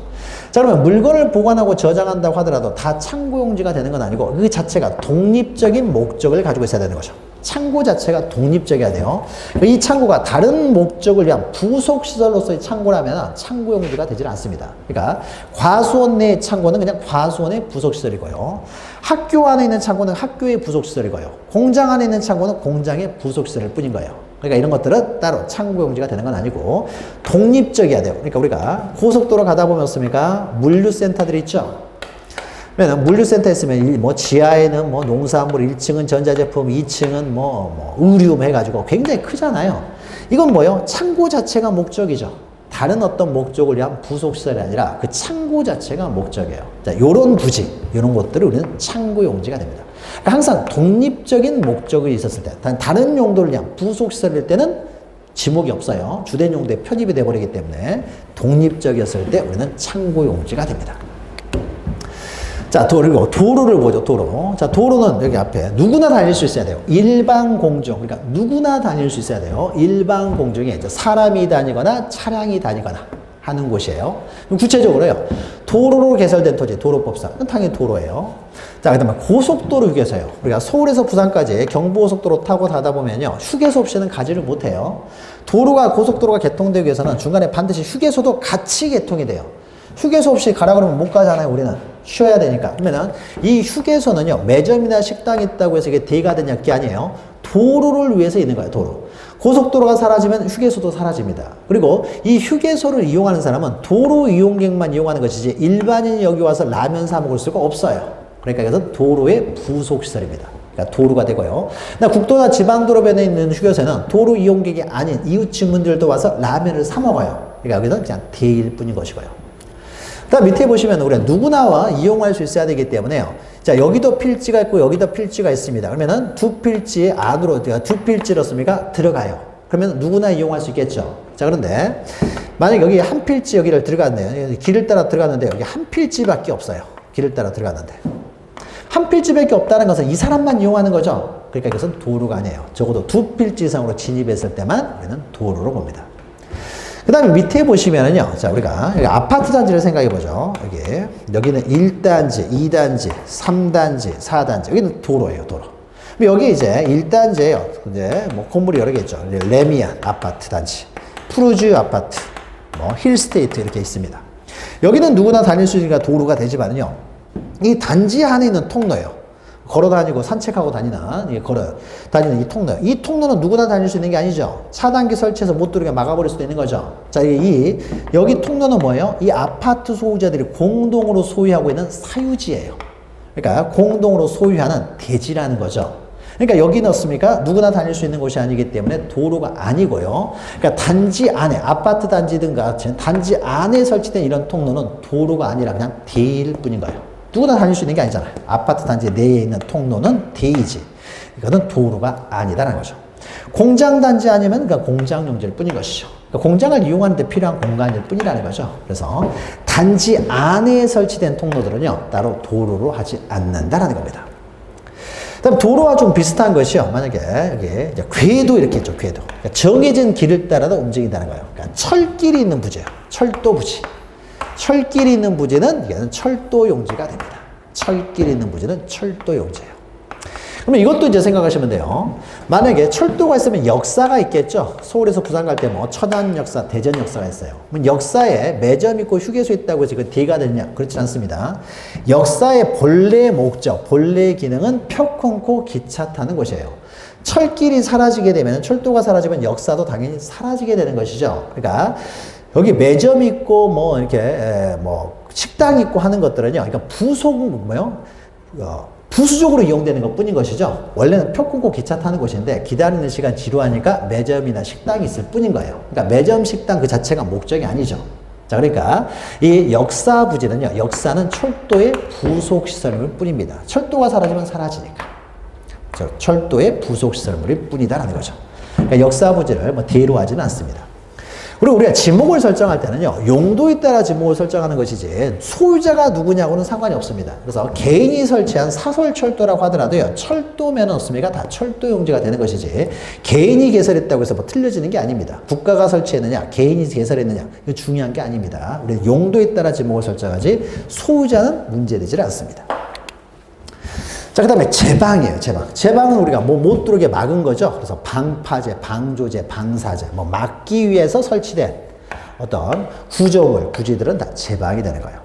자, 그러면 물건을 보관하고 저장한다고 하더라도 다 창고용지가 되는 건 아니고 그 자체가 독립적인 목적을 가지고 있어야 되는 거죠. 창고 자체가 독립적이어야 돼요. 이 창고가 다른 목적을 위한 부속시설로서의 창고라면 창고용지가 되질 않습니다. 그러니까 과수원 내의 창고는 그냥 과수원의 부속시설이고요. 학교 안에 있는 창고는 학교의 부속시설이고요. 공장 안에 있는 창고는 공장의 부속시설일 뿐인 거예요. 그러니까 이런 것들은 따로 창고용지가 되는 건 아니고 독립적이어야 돼요. 그러니까 우리가 고속도로 가다 보면 어떻습니까? 물류센터들이 있죠. 물류센터 있으면 뭐 지하에는 뭐 농산물, 1층은 전자제품, 2층은 뭐 의류 해가지고 굉장히 크잖아요. 이건 뭐예요? 창고 자체가 목적이죠. 다른 어떤 목적을 위한 부속시설이 아니라 그 창고 자체가 목적이에요. 자, 요런 부지, 요런 것들을 우리는 창고용지가 됩니다. 그러니까 항상 독립적인 목적이 있었을 때, 다른 용도를 위한 부속시설일 때는 지목이 없어요. 주된 용도에 편입이 돼버리기 때문에 독립적이었을 때 우리는 창고용지가 됩니다. 자, 그리고 도로를 보죠, 도로. 자, 도로는 여기 앞에 누구나 다닐 수 있어야 돼요. 일반 공중. 그러니까 누구나 다닐 수 있어야 돼요. 일반 공중에 이제 사람이 다니거나 차량이 다니거나. 하는 곳이에요. 그럼 구체적으로요. 도로로 개설된 토지, 도로법상. 당연히 도로예요. 자, 그 다음에 고속도로 휴게소예요. 우리가 서울에서 부산까지 경부고속도로 타고 가다 보면요. 휴게소 없이는 가지를 못해요. 고속도로가 개통되기 위해서는 중간에 반드시 휴게소도 같이 개통이 돼요. 휴게소 없이 가라 그러면 못 가잖아요, 우리는. 쉬어야 되니까. 그러면은 이 휴게소는요, 매점이나 식당이 있다고 해서 이게 대가 되냐, 게 아니에요. 도로를 위해서 있는 거예요, 도로. 고속도로가 사라지면 휴게소도 사라집니다. 그리고 이 휴게소를 이용하는 사람은 도로 이용객만 이용하는 것이지 일반인이 여기 와서 라면 사 먹을 수가 없어요. 그러니까 이것은 도로의 부속시설입니다. 그러니까 도로가 되고요. 국도나 지방도로변에 있는 휴게소는 도로 이용객이 아닌 이웃 주민들도 와서 라면을 사 먹어요. 그러니까 여기서는 그냥 대일 뿐인 것이고요. 그다음 밑에 보시면 우리가 누구나와 이용할 수 있어야 되기 때문에요. 자, 여기도 필지가 있고 여기도 필지가 있습니다. 그러면은 두 필지 안으로, 두 필지로습니까? 들어가요. 그러면 누구나 이용할 수 있겠죠. 자, 그런데 만약 여기 한 필지 여기를 들어갔네요. 길을 따라 들어갔는데 여기 한 필지밖에 없어요. 길을 따라 들어갔는데. 한 필지밖에 없다는 것은 이 사람만 이용하는 거죠. 그러니까 이것은 도로가 아니에요. 적어도 두 필지 이상으로 진입했을 때만 우리는 도로로 봅니다. 그 다음에 밑에 보시면은요. 자, 우리가 여기 아파트 단지를 생각해 보죠. 여기는 1단지, 2단지, 3단지, 4단지. 여기는 도로예요, 도로. 여기 이제 1단지에요. 이제 뭐 건물이 여러 개 있죠. 레미안 아파트 단지, 푸르주 아파트, 뭐 힐스테이트 이렇게 있습니다. 여기는 누구나 다닐 수 있으니까 도로가 되지만은요. 이 단지 안에 있는 통로예요. 걸어 다니고 산책하고 다니는 이 통로요. 이 통로는 누구나 다닐 수 있는 게 아니죠. 차단기 설치해서 못 들어오게 막아버릴 수도 있는 거죠. 자, 여기 통로는 뭐예요? 이 아파트 소유자들이 공동으로 소유하고 있는 사유지예요. 그러니까 공동으로 소유하는 대지라는 거죠. 그러니까 여기는 어떻습니까? 누구나 다닐 수 있는 곳이 아니기 때문에 도로가 아니고요. 그러니까 단지 안에, 아파트 단지든 같은 단지 안에 설치된 이런 통로는 도로가 아니라 그냥 대일 뿐인 거예요. 누구나 다닐 수 있는 게 아니잖아요. 아파트 단지 내에 있는 통로는 대이지. 이거는 도로가 아니다라는 거죠. 공장 단지 아니면 그러니까 공장 용지일 뿐인 것이죠. 그러니까 공장을 이용하는 데 필요한 공간일 뿐이라는 거죠. 그래서 단지 안에 설치된 통로들은요, 따로 도로로 하지 않는다라는 겁니다. 그다음 도로와 좀 비슷한 것이요. 만약에 여기 이제 궤도 이렇게 있죠, 궤도. 그러니까 정해진 길을 따라서 움직인다는 거예요. 그러니까 철길이 있는 부지예요. 철도 부지. 철길이 있는 부지는 이게는 철도 용지가 됩니다. 철길이 있는 부지는 철도 용지예요. 그러면 이것도 이제 생각하시면 돼요. 만약에 철도가 있으면 역사가 있겠죠. 서울에서 부산 갈 때 뭐 천안 역사, 대전 역사가 있어요. 그럼 역사에 매점 있고 휴게소 있다고 해서 대가 되느냐? 그렇지 않습니다. 역사의 본래 목적, 본래 기능은 표 끊고 기차 타는 곳이에요. 철길이 사라지게 되면, 철도가 사라지면 역사도 당연히 사라지게 되는 것이죠. 그러니까 여기 매점 있고 뭐 이렇게 뭐 식당 있고 하는 것들은요. 그러니까 부수적으로 이용되는 것 뿐인 것이죠. 원래는 표 끊고 기차 타는 곳인데 기다리는 시간 지루하니까 매점이나 식당이 있을 뿐인 거예요. 그러니까 매점, 식당 그 자체가 목적이 아니죠. 자, 그러니까 이 역사 부지는요. 역사는 철도의 부속 시설물 뿐입니다. 철도가 사라지면 사라지니까. 철도의 부속 시설물일 뿐이다라는 거죠. 그러니까 역사 부지를 뭐 대로 하지는 않습니다. 그리고 우리가 지목을 설정할 때는요, 용도에 따라 지목을 설정하는 것이지, 소유자가 누구냐고는 상관이 없습니다. 그래서 개인이 설치한 사설철도라고 하더라도요, 철도면은 없습니까? 다 철도 용지가 되는 것이지, 개인이 개설했다고 해서 뭐 틀려지는 게 아닙니다. 국가가 설치했느냐, 개인이 개설했느냐, 이거 중요한 게 아닙니다. 우리 용도에 따라 지목을 설정하지, 소유자는 문제되지 않습니다. 자, 그 다음에 제방이에요, 제방. 제방은 우리가 뭐 못 들어오게 막은 거죠. 그래서 방파제, 방조제, 방사제, 뭐 막기 위해서 설치된 어떤 구조물, 부지들은 다 제방이 되는 거예요.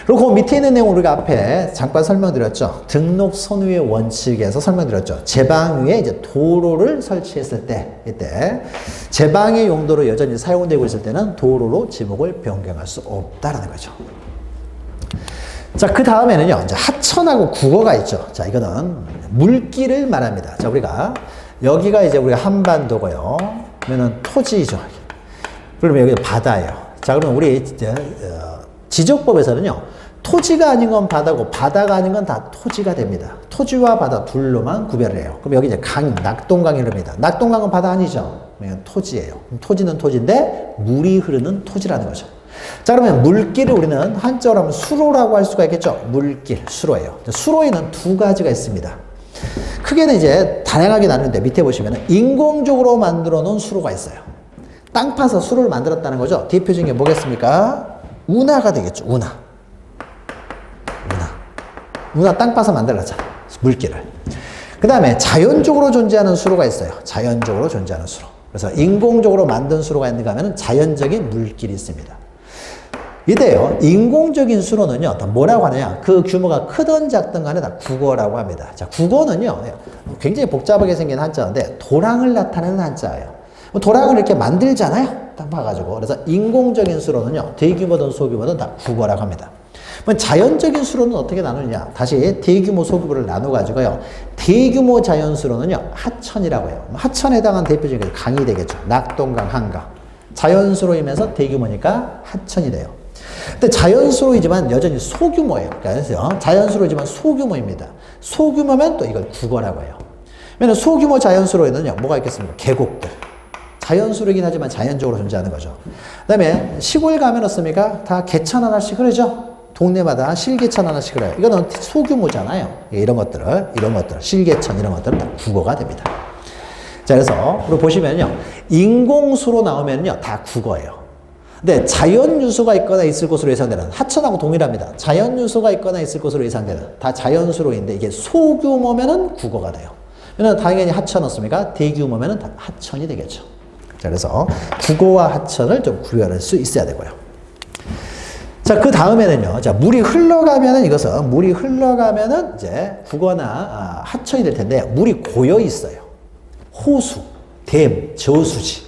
그리고 그 밑에 있는 내용 우리가 앞에 잠깐 설명드렸죠. 등록 선후의 원칙에서 설명드렸죠. 제방 위에 이제 도로를 설치했을 때, 이때 제방의 용도로 여전히 사용되고 있을 때는 도로로 지목을 변경할 수 없다라는 거죠. 자, 그 다음에는요, 이제 하천하고 국어가 있죠. 자, 이거는 물길을 말합니다. 자, 여기가 이제 우리가 한반도고요. 그러면은 토지죠. 그러면 여기 바다예요. 자, 그러면 우리 지적법에서는요, 토지가 아닌 건 바다고, 바다가 아닌 건 다 토지가 됩니다. 토지와 바다 둘로만 구별을 해요. 그럼 여기 이제 낙동강이 흐릅니다. 낙동강은 바다 아니죠. 그냥 토지예요. 그럼 토지는 토지인데, 물이 흐르는 토지라는 거죠. 자, 그러면 물길을 우리는 한자어로 하면 수로라고 할 수가 있겠죠. 물길, 수로예요. 수로에는 두 가지가 있습니다. 크게는 이제 다양하게 나누는데 밑에 보시면 인공적으로 만들어 놓은 수로가 있어요. 땅 파서 수로를 만들었다는 거죠. 대표적인 게 뭐겠습니까? 운하가 되겠죠. 운하 땅 파서 만들었잖아. 물길을. 그 다음에 자연적으로 존재하는 수로가 있어요. 자연적으로 존재하는 수로. 그래서 인공적으로 만든 수로가 있는가 하면 자연적인 물길이 있습니다. 이때요, 인공적인 수로는요, 또 뭐라고 하느냐, 그 규모가 크든 작든 간에 다 국어라고 합니다. 자, 국어는요, 굉장히 복잡하게 생긴 한자인데, 도랑을 나타내는 한자예요. 도랑을 이렇게 만들잖아요? 딱 봐가지고. 그래서 인공적인 수로는요, 대규모든 소규모든 다 국어라고 합니다. 자연적인 수로는 어떻게 나누느냐? 다시 대규모, 소규모를 나눠가지고요, 대규모 자연수로는요, 하천이라고 해요. 하천에 해당한 대표적인 게 강이 되겠죠. 낙동강, 한강. 자연수로이면서 대규모니까 하천이 돼요. 근데 자연수로이지만 여전히 소규모예요. 그래서 자연수로이지만 소규모입니다. 소규모면 또 이걸 국어라고 해요. 왜냐면 소규모 자연수로에는요, 뭐가 있겠습니까? 계곡들. 자연수로이긴 하지만 자연적으로 존재하는 거죠. 그 다음에 시골 가면 어떻습니까? 다 개천 하나씩 흐르죠? 동네마다 실개천 하나씩 흐려요. 이거는 소규모잖아요. 이런 것들, 실개천 이런 것들은 다 국어가 됩니다. 자, 그래서 우리 보시면요, 인공수로 나오면요, 다 국어예요. 근데 자연유수가 있거나 있을 것으로 예상되는, 하천하고 동일합니다. 자연유수가 있거나 있을 것으로 예상되는 다 자연수로인데 이게 소규모면은 국어가 돼요. 왜냐면 당연히 하천 없습니까? 대규모면은 다 하천이 되겠죠. 자, 그래서 국어와 하천을 좀 구별할 수 있어야 되고요. 자, 그 다음에는요, 자, 물이 흘러가면은 이제 국어나 하천이 될 텐데, 물이 고여 있어요. 호수, 댐, 저수지.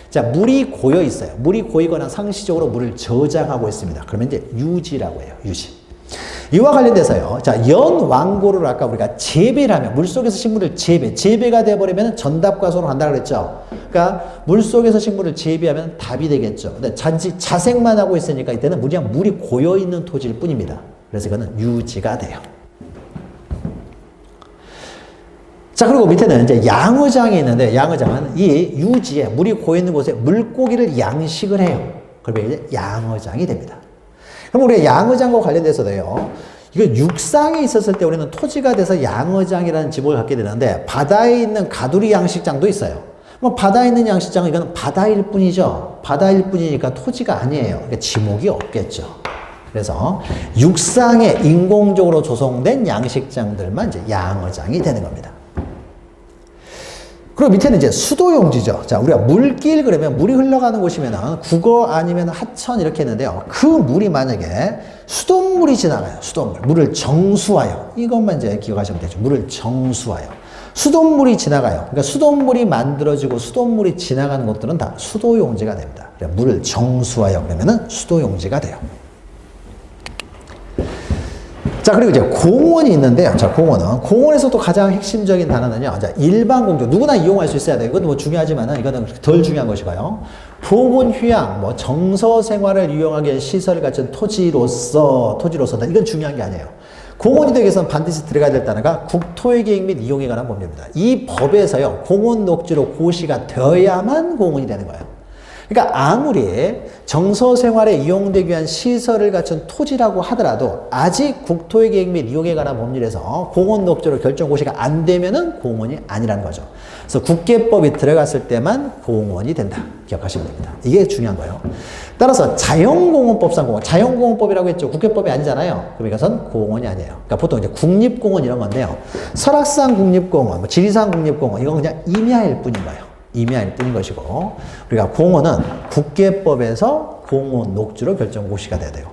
자, 물이 고여 있어요. 물이 고이거나 상시적으로 물을 저장하고 있습니다. 그러면 이제 유지라고 해요. 유지. 이와 관련돼서요. 자, 연왕고를 아까 우리가 재배를 하면, 물속에서 식물을 재배가 되어버리면 전답과서로 간다고 그랬죠. 그러니까 물속에서 식물을 재배하면 답이 되겠죠. 근데 단지 자생만 하고 있으니까 이때는 그냥 물이 고여있는 토지일 뿐입니다. 그래서 이거는 유지가 돼요. 자, 그리고 밑에는 이제 양어장이 있는데, 양어장은 이 유지에 물이 고여있는 곳에 물고기를 양식을 해요. 그러면 이제 양어장이 됩니다. 그럼 우리가 양어장과 관련돼서도요, 이거 육상에 있었을 때 우리는 토지가 돼서 양어장이라는 지목을 갖게 되는데, 바다에 있는 가두리 양식장도 있어요. 뭐 바다에 있는 양식장은 이건 바다일 뿐이죠. 바다일 뿐이니까 토지가 아니에요. 그러니까 지목이 없겠죠. 그래서 육상에 인공적으로 조성된 양식장들만 이제 양어장이 되는 겁니다. 그리고 밑에는 이제 수도용지죠. 자, 우리가 물길 그러면 물이 흘러가는 곳이면은 국어 아니면 하천 이렇게 했는데요. 그 물이 만약에 수돗물이 지나가요. 수돗물. 물을 정수하여. 이것만 이제 기억하시면 되죠. 물을 정수하여. 수돗물이 지나가요. 그러니까 수돗물이 만들어지고 수돗물이 지나가는 것들은 다 수도용지가 됩니다. 물을 정수하여 그러면은 수도용지가 돼요. 자, 그리고 이제 공원이 있는데요. 자, 공원에서 또 가장 핵심적인 단어는요. 자, 일반 공적. 누구나 이용할 수 있어야 돼요. 이것도 뭐 중요하지만은 이거는 덜 중요한 것이고요. 보건, 휴양, 뭐 정서 생활을 이용하기 위한 시설을 갖춘 토지로서다. 이건 중요한 게 아니에요. 공원이 되기 위해서는 반드시 들어가야 될 단어가 국토의 계획 및 이용에 관한 법률입니다. 이 법에서요, 공원 녹지로 고시가 되어야만 공원이 되는 거예요. 그러니까 아무리 정서 생활에 이용되기 위한 시설을 갖춘 토지라고 하더라도 아직 국토의 계획 및 이용에 관한 법률에서 공원 녹지로 결정 고시가 안 되면은 공원이 아니라는 거죠. 그래서 국계법이 들어갔을 때만 공원이 된다. 기억하시면 됩니다. 이게 중요한 거예요. 따라서 자연공원법상 공원, 자연공원법이라고 했죠. 국계법이 아니잖아요. 그럼 이것은 공원이 아니에요. 그러니까 보통 이제 국립공원 이런 건데요. 설악산 국립공원, 뭐 지리산 국립공원, 이건 그냥 임야일 뿐인 거예요. 임야일 뿐인 것이고, 우리가 공원은 국계법에서 공원 녹지로 결정 고시가 돼야 돼요.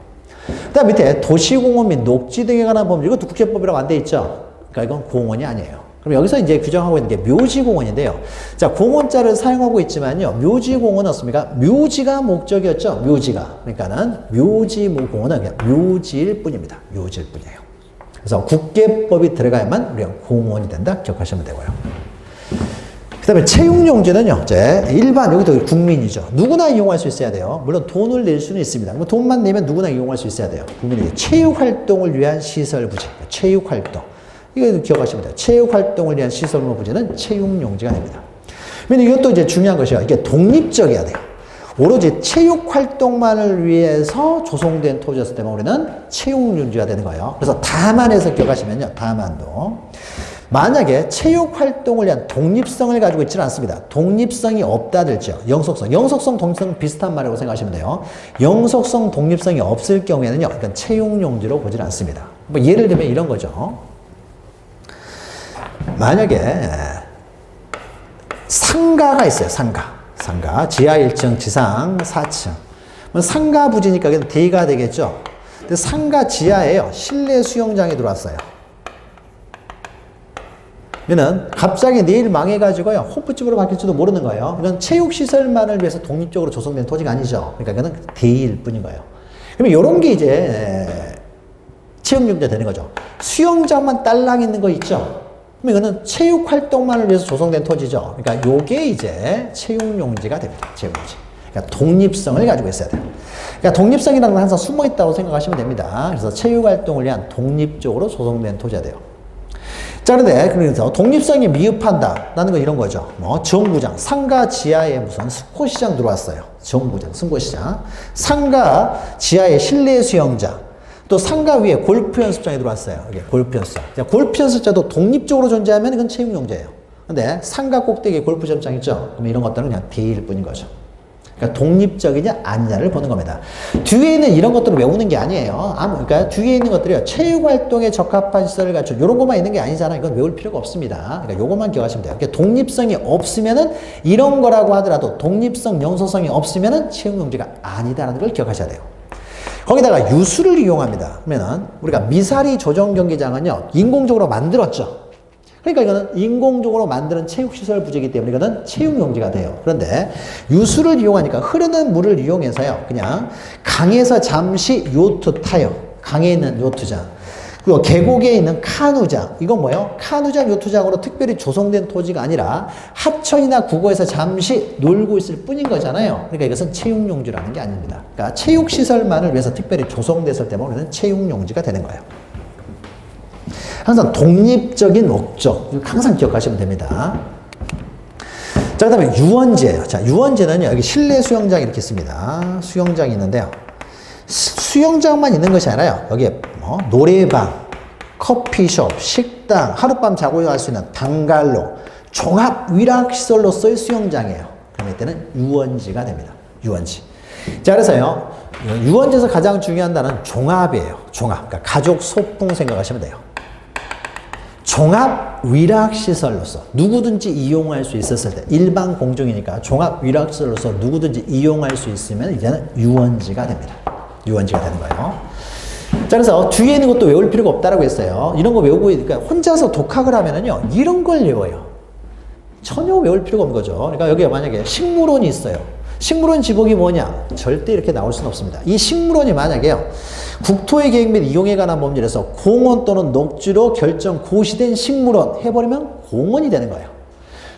그 다음 밑에 도시공원 및 녹지 등에 관한 법률, 이것도 국계법이라고 안 돼 있죠. 그러니까 이건 공원이 아니에요. 그럼 여기서 이제 규정하고 있는 게 묘지공원인데요. 자, 공원자를 사용하고 있지만요. 묘지공원은 어떻습니까? 묘지가 목적이었죠. 묘지가. 그러니까는 묘지공원은 그냥 묘지일 뿐입니다. 묘지일 뿐이에요. 그래서 국계법이 들어가야만 우리가 공원이 된다. 기억하시면 되고요. 그 다음에 채용용지는요, 이제 일반, 여기도 국민이죠. 누구나 이용할 수 있어야 돼요. 물론 돈을 낼 수는 있습니다. 뭐 돈만 내면 누구나 이용할 수 있어야 돼요. 국민이 체육활동을 위한 시설 부지, 체육활동. 이거 기억하시면 돼요. 체육활동을 위한 시설 부지는 채용용지가 됩니다. 그런데 이것도 이제 중요한 것이요. 이게 독립적이어야 돼요. 오로지 체육활동만을 위해서 조성된 토지였을 때만 우리는 채용용지가 되는 거예요. 그래서 다만에서 기억하시면요, 다만도. 만약에 체육 활동을 위한 독립성을 가지고 있지는 않습니다. 독립성이 없다들죠. 영속성. 영속성, 독립성 비슷한 말이라고 생각하시면 돼요. 영속성, 독립성이 없을 경우에는요, 이건 채용용지로 보질 않습니다. 뭐 예를 들면 이런 거죠. 만약에 상가가 있어요. 상가. 지하 1층, 지상 4층. 상가 부지니까 그냥 D가 되겠죠. 근데 상가 지하에요. 실내 수영장이 들어왔어요. 얘는 갑자기 내일 망해가지고요. 호프집으로 바뀔지도 모르는 거예요. 이건 체육시설만을 위해서 독립적으로 조성된 토지가 아니죠. 그러니까 이거는 D일 뿐인 거예요. 그러면 이런 게 이제 체육용지가 되는 거죠. 수영장만 딸랑 있는 거 있죠. 그럼 이거는 체육 활동만을 위해서 조성된 토지죠. 그러니까 요게 이제 체육용지가 됩니다. 체육용지. 그러니까 독립성을 가지고 있어야 돼요. 그러니까 독립성이라는 건 항상 숨어 있다고 생각하시면 됩니다. 그래서 체육 활동을 위한 독립적으로 조성된 토지가 돼요. 자, 그런데 그래서 독립성이 미흡한다라는 건 이런 거죠. 뭐 정구장, 상가 지하에 무슨 스포시장 들어왔어요. 정구장, 스포시장. 상가 지하에 실내 수영장. 또 상가 위에 골프 연습장이 들어왔어요. 이게 골프 연습장. 골프 연습장도 독립적으로 존재하면 이건 채용용지예요. 근데 상가 꼭대기에 골프 연습장 있죠? 그럼 이런 것들은 그냥 D일 뿐인 거죠. 그러니까 독립적이냐 아니냐를 보는 겁니다. 뒤에 있는 이런 것들을 외우는 게 아니에요. 그러니까 뒤에 있는 것들이요. 체육활동에 적합한 시설을 갖춘 이런 것만 있는 게 아니잖아요. 이건 외울 필요가 없습니다. 그러니까 요것만 기억하시면 돼요. 그러니까 독립성이 없으면은 이런 거라고 하더라도 독립성, 영속성이 없으면은 채용용지가 아니다라는 걸 기억하셔야 돼요. 거기다가 유수를 이용합니다. 그러면은 우리가 미사리 조정 경기장은요. 인공적으로 만들었죠. 그러니까 이거는 인공적으로 만드는 체육시설 부지이기 때문에 이거는 체육용지가 돼요. 그런데 유수를 이용하니까 흐르는 물을 이용해서요. 그냥 강에서 잠시 요트 타요. 강에 있는 요트장. 그리고 계곡에 있는 카누장. 이건 뭐예요? 카누장, 요트장으로 특별히 조성된 토지가 아니라 하천이나 구거에서 잠시 놀고 있을 뿐인 거잖아요. 그러니까 이것은 체육용지라는 게 아닙니다. 그러니까 체육시설만을 위해서 특별히 조성됐을 때만 우리는 체육용지가 되는 거예요. 항상 독립적인 목적, 항상 기억하시면 됩니다. 자, 그 다음에 유원지예요. 자, 유원지는요, 여기 실내 수영장 이렇게 있습니다. 수영장이 있는데요. 수영장만 있는 것이 아니라요. 여기에 뭐, 노래방, 커피숍, 식당, 하룻밤 자고 갈 수 있는 방갈로, 종합 위락시설로서의 수영장이에요. 그럼 이때는 유원지가 됩니다. 유원지. 자, 그래서요, 유원지에서 가장 중요한 단어는 종합이에요. 종합. 그러니까 가족 소풍 생각하시면 돼요. 종합 위락시설로서 누구든지 이용할 수 있었을 때 일반 공중이니까 종합 위락시설로서 누구든지 이용할 수 있으면 이제는 유원지가 됩니다. 유원지가 되는 거예요. 자, 그래서 뒤에 있는 것도 외울 필요가 없다라고 했어요. 이런 거 외우고 그러니까 혼자서 독학을 하면은요 이런 걸 외워요. 전혀 외울 필요가 없는 거죠. 그러니까 여기에 만약에 식물원이 있어요. 식물원 지목이 뭐냐? 절대 이렇게 나올 수는 없습니다. 이 식물원이 만약에요. 국토의 계획 및 이용에 관한 법률에서 공원 또는 녹지로 결정 고시된 식물원 해버리면 공원이 되는 거예요.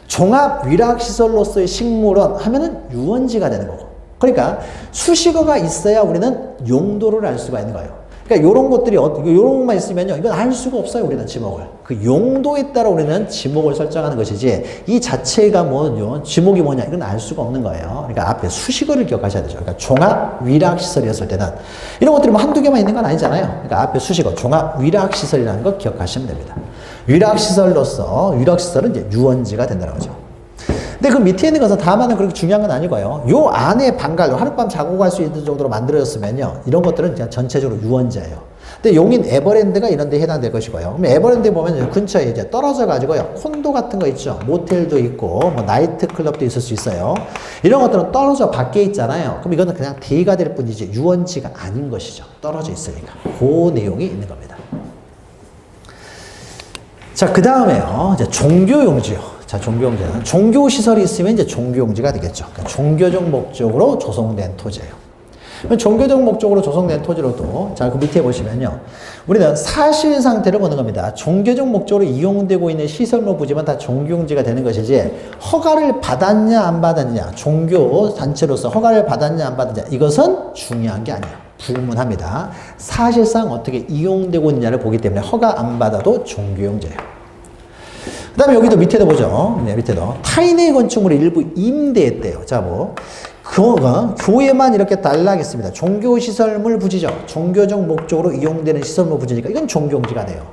종합 위락시설로서의 식물원 하면은 유원지가 되는 거고. 그러니까 수식어가 있어야 우리는 용도를 알 수가 있는 거예요. 그러니까 요런 것들이, 요런 것만 있으면요. 이건 알 수가 없어요. 우리는 지목을. 그 용도에 따라 우리는 지목을 설정하는 것이지, 이 자체가 뭐요, 지목이 뭐냐, 이건 알 수가 없는 거예요. 그러니까 앞에 수식어를 기억하셔야 되죠. 그러니까 종합 위락시설이었을 때는, 이런 것들이 뭐 한두 개만 있는 건 아니잖아요. 그러니까 앞에 수식어, 종합 위락시설이라는 거 기억하시면 됩니다. 위락시설로서, 위락시설은 이제 유원지가 된다는 거죠. 근데 그 밑에 있는 것은 다만은 그렇게 중요한 건 아니고요. 요 안에 방갈로 하룻밤 자고 갈 수 있는 정도로 만들어졌으면요. 이런 것들은 그냥 전체적으로 유원지예요. 근데 용인 에버랜드가 이런 데 해당될 것이고요. 그럼 에버랜드에 보면 근처에 이제 떨어져 가지고요. 콘도 같은 거 있죠. 모텔도 있고, 뭐 나이트 클럽도 있을 수 있어요. 이런 것들은 떨어져 밖에 있잖아요. 그럼 이거는 그냥 D가 될 뿐이지 유원지가 아닌 것이죠. 떨어져 있으니까. 그 내용이 있는 겁니다. 자, 그 다음에요. 이제 종교용지요. 자, 종교용지는 종교시설이 있으면 이제 종교용지가 되겠죠. 그러니까 종교적 목적으로 조성된 토지예요. 종교적 목적으로 조성된 토지로도, 자, 그 밑에 보시면요. 우리는 사실 상태를 보는 겁니다. 종교적 목적으로 이용되고 있는 시설물 부지만 다 종교용지가 되는 것이지, 허가를 받았냐, 안 받았냐, 종교 단체로서 허가를 받았냐, 안 받았냐, 이것은 중요한 게 아니에요. 불문합니다. 사실상 어떻게 이용되고 있느냐를 보기 때문에 허가 안 받아도 종교용지예요. 그 다음에 여기도 밑에도 보죠. 네, 밑에도. 타인의 건축물을 일부 임대했대요. 자, 뭐. 교회만 이렇게 달라겠습니다. 종교시설물 부지죠. 종교적 목적으로 이용되는 시설물 부지니까 이건 종교용지가 돼요.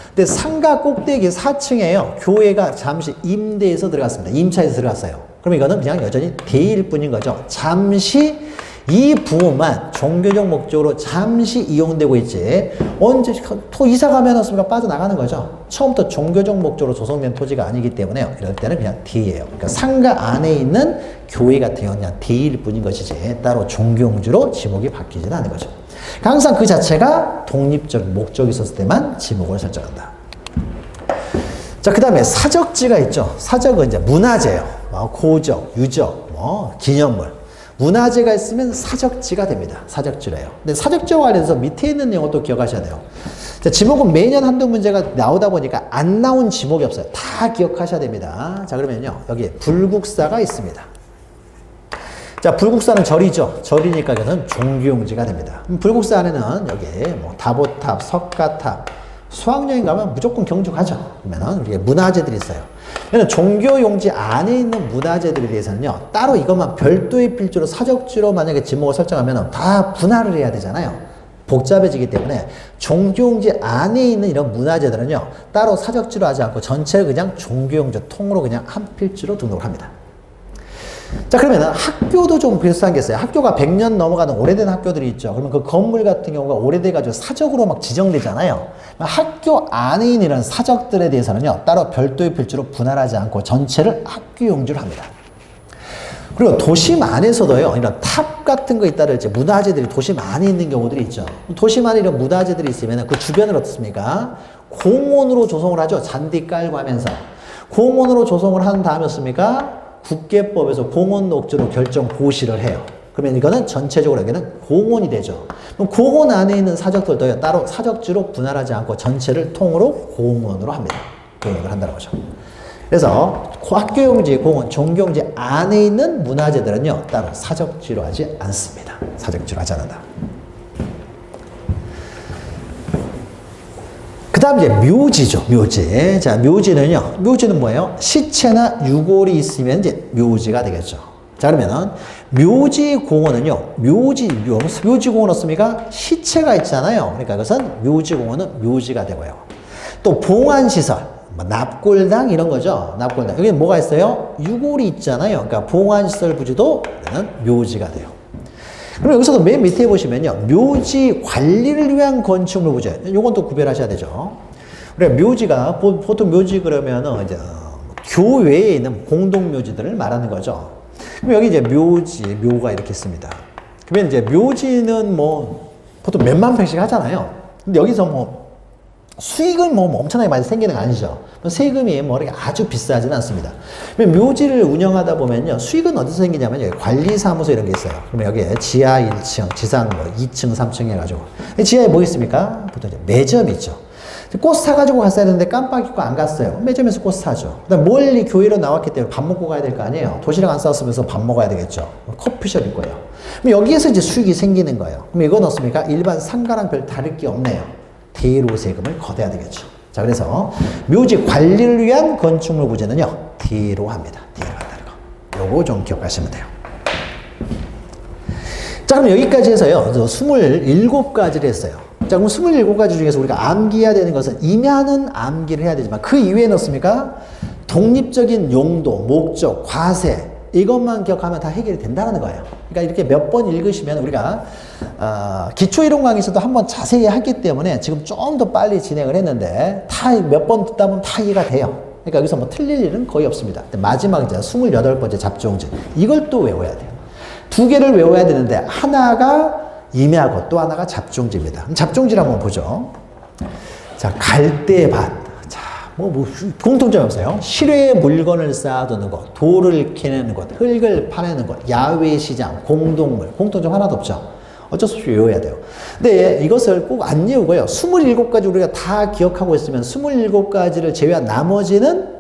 근데 상가 꼭대기 4층에요. 교회가 잠시 임대해서 들어갔습니다. 임차해서 들어갔어요. 그럼 이거는 그냥 여전히 대일 뿐인 거죠. 잠시 이 부분만 종교적 목적으로 잠시 이용되고 있지 언제 토 이사 가면 없습니까? 빠져나가는 거죠. 처음부터 종교적 목적으로 조성된 토지가 아니기 때문에 이럴 때는 그냥 대예요. 그러니까 상가 안에 있는 교회 같은 경우는 그냥 대일 뿐인 것이지 따로 종교용지로 지목이 바뀌지는 않은 거죠. 항상 그 자체가 독립적 목적이 있었을 때만 지목을 설정한다. 자, 그 다음에 사적지가 있죠. 사적은 이제 문화재예요. 고적, 유적, 기념물. 문화재가 있으면 사적지가 됩니다. 사적지래요. 근데 사적지와 관련해서 밑에 있는 내용도 기억하셔야 돼요. 자, 지목은 매년 한두 문제가 나오다 보니까 안 나온 지목이 없어요. 다 기억하셔야 됩니다. 자, 그러면요. 여기에 불국사가 있습니다. 자, 불국사는 절이죠. 절이니까 이것은 종교용지가 됩니다. 불국사 안에는 여기에 다보탑, 석가탑, 수학여행 가면 무조건 경주가죠. 그러면은 우리가 문화재들이 있어요. 종교용지 안에 있는 문화재들에 대해서는요, 따로 이것만 별도의 필지로 사적지로 만약에 지목을 설정하면 다 분할을 해야 되잖아요. 복잡해지기 때문에 종교용지 안에 있는 이런 문화재들은요, 따로 사적지로 하지 않고 전체를 그냥 종교용지 통으로 그냥 한 필지로 등록을 합니다. 자, 그러면은 학교도 좀 비슷한 게 있어요. 학교가 100년 넘어가는 오래된 학교들이 있죠. 그러면 그 건물 같은 경우가 오래돼가지고 사적으로 막 지정되잖아요. 학교 안에 있는 이런 사적들에 대해서는요, 따로 별도의 필지로 분할하지 않고 전체를 학교용지로 합니다. 그리고 도심 안에서도요, 이런 탑 같은 거 있다랄지 문화재들이 도심 안에 있는 경우들이 있죠. 도심 안에 이런 문화재들이 있으면 그 주변을 어떻습니까? 공원으로 조성을 하죠. 잔디 깔고 하면서. 공원으로 조성을 한 다음에 어떻습니까? 국계법에서 공원 녹지로 결정 고시를 해요. 그러면 이거는 전체적으로 여기는 공원이 되죠. 그럼 공원 안에 있는 사적들도 따로 사적지로 분할하지 않고 전체를 통으로 공원으로 합니다. 공원을 한다는 거죠. 그래서 학교용지, 공원, 종교용지 안에 있는 문화재들은요, 따로 사적지로 하지 않습니다. 사적지로 하지 않는다. 그 다음 이제 묘지죠, 묘지. 자, 묘지는요, 묘지는 뭐예요? 시체나 유골이 있으면 이제 묘지가 되겠죠. 자, 그러면은, 묘지공원은요, 묘지공원 어떻습니까? 시체가 있잖아요. 그러니까 이것은 묘지공원은 묘지가 되고요. 또 봉안시설, 납골당 이런 거죠. 납골당. 여기 뭐가 있어요? 유골이 있잖아요. 그러니까 봉안시설 부지도 묘지가 돼요. 그럼 여기서도 맨 밑에 보시면요. 묘지 관리를 위한 건축물 부지. 요건 또 구별하셔야 되죠. 그래, 묘지가, 보통 묘지 그러면은 이제 교외에 있는 공동묘지들을 말하는 거죠. 그럼 여기 이제 묘가 이렇게 있습니다. 그러면 이제 묘지는 보통 몇만 평씩 하잖아요. 근데 여기서 수익은 엄청나게 많이 생기는 거 아니죠. 세금이 이렇게 아주 비싸지는 않습니다. 묘지를 운영하다 보면요. 수익은 어디서 생기냐면 여기 관리사무소 이런 게 있어요. 그러면 여기에 지하 1층, 지상 2층, 3층 해가지고. 지하에 뭐 있습니까? 보통 이제 매점이 있죠. 꽃 사가지고 갔어야 되는데 깜빡 잊고 안 갔어요. 매점에서 꽃 사죠. 그다음 멀리 교회로 나왔기 때문에 밥 먹고 가야 될 거 아니에요. 도시락 안 싸웠으면서 밥 먹어야 되겠죠. 커피숍일 거예요. 그럼 여기에서 이제 수익이 생기는 거예요. 그럼 이건 어떻습니까? 일반 상가랑 별 다를 게 없네요. 대로 세금을 걷어야 되겠죠. 자, 그래서 묘지 관리를 위한 건축물 부지는요, 대로 합니다. 대로 한다는 거. 요거 좀 기억하시면 돼요. 자, 그럼 여기까지 해서요, 27가지를 했어요. 자, 그럼 27가지 중에서 우리가 암기해야 되는 것은 임야는 암기를 해야 되지만 그 이외에는 없습니까? 독립적인 용도, 목적, 과세, 이것만 기억하면 다 해결이 된다는 거예요. 그러니까 이렇게 몇 번 읽으시면 우리가 기초이론 강의에서도 한번 자세히 했기 때문에 지금 좀 더 빨리 진행을 했는데 다 몇 번 듣다 보면 다 이해가 돼요. 그러니까 여기서 틀릴 일은 거의 없습니다. 마지막 이제 28번째 잡종지, 이걸 또 외워야 돼요. 2개를 외워야 되는데 하나가 임야고 또 하나가 잡종지입니다. 잡종지를 한번 보죠. 자, 갈대밭. 공통점이 없어요. 실외에 물건을 쌓아두는 것, 돌을 캐내는 것, 흙을 파내는 것, 야외 시장, 공동물, 공통점 하나도 없죠. 어쩔 수 없이 외워야 돼요. 근데 이것을 꼭 안 외우고요. 27가지 우리가 다 기억하고 있으면 27가지를 제외한 나머지는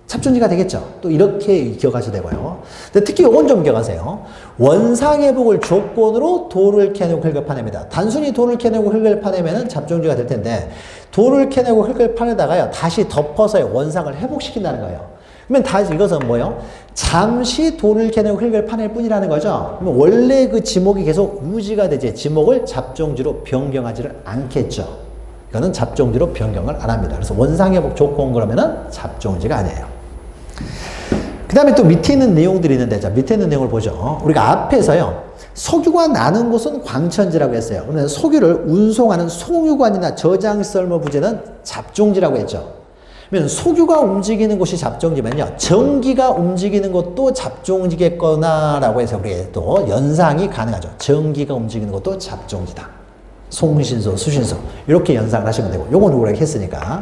잡종지가 되겠죠. 또 이렇게 기억하셔야 되고요. 근데 특히 이건 좀 기억하세요. 원상회복을 조건으로 돌을 캐내고 흙을 파냅니다. 단순히 돌을 캐내고 흙을 파내면 잡종지가 될 텐데 돌을 캐내고 흙을 파내다가요, 다시 덮어서 원상을 회복시킨다는 거예요. 그러면 다시 이것은 뭐예요? 잠시 돌을 캐내고 흙을 파낼 뿐이라는 거죠. 그러면 원래 그 지목이 계속 유지가 되지 지목을 잡종지로 변경하지를 않겠죠. 이거는 잡종지로 변경을 안 합니다. 그래서 원상회복 조건 그러면은 잡종지가 아니에요. 그 다음에 또 밑에 있는 내용들이 있는데, 자, 밑에 있는 내용을 보죠. 우리가 앞에서요, 석유가 나는 곳은 광천지라고 했어요. 그러면 석유를 운송하는 송유관이나 저장썰모 부재는 잡종지라고 했죠. 그러면 석유가 움직이는 곳이 잡종지면요, 전기가 움직이는 것도 잡종지겠거나라고 해서 우리 또 연상이 가능하죠. 전기가 움직이는 것도 잡종지다. 송신소, 수신소 이렇게 연상을 하시면 되고, 요건 우리가 했으니까.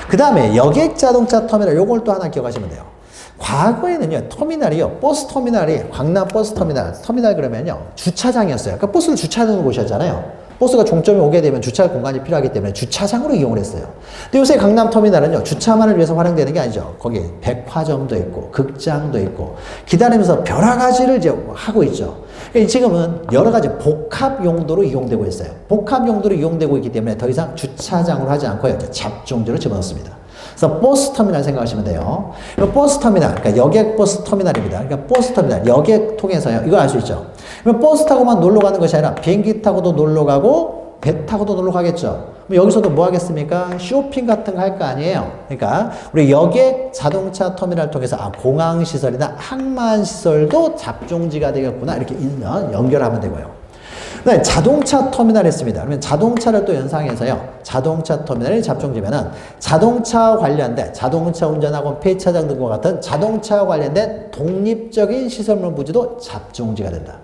그 다음에 여객 자동차 터미널, 요걸 또 하나 기억하시면 돼요. 과거에는요, 터미널이요, 버스 터미널이, 광남 버스 터미널 그러면요, 주차장이었어요. 그러니까 버스를 주차하는 곳이었잖아요. 버스가 종점에 오게 되면 주차 공간이 필요하기 때문에 주차장으로 이용을 했어요. 근데 요새 강남 터미널은요, 주차만을 위해서 활용되는 게 아니죠. 거기 백화점도 있고, 극장도 있고, 기다리면서 여러 가지를 이제 하고 있죠. 그러니까 지금은 여러 가지 복합 용도로 이용되고 있어요. 복합 용도로 이용되고 있기 때문에 더 이상 주차장으로 하지 않고요, 잡종지로 집어넣습니다. 그래서 버스 터미널 생각하시면 돼요. 버스 터미널, 그러니까 여객 버스 터미널입니다. 그러니까 버스 터미널, 여객 통해서요. 이거 알 수 있죠. 그럼 버스 타고만 놀러 가는 것이 아니라 비행기 타고도 놀러 가고 배 타고도 놀러 가겠죠. 그럼 여기서도 뭐 하겠습니까? 쇼핑 같은 거 할 거 아니에요. 그러니까 우리 여객 자동차 터미널 통해서 공항 시설이나 항만 시설도 잡종지가 되겠구나, 이렇게 연결하면 되고요. 네, 자동차 터미널 했습니다. 그러면 자동차를 또 연상해서요, 자동차 터미널이 잡종지면은 자동차 관련된, 자동차 운전학원, 폐차장 등과 같은 자동차 관련된 독립적인 시설물 부지도 잡종지가 된다.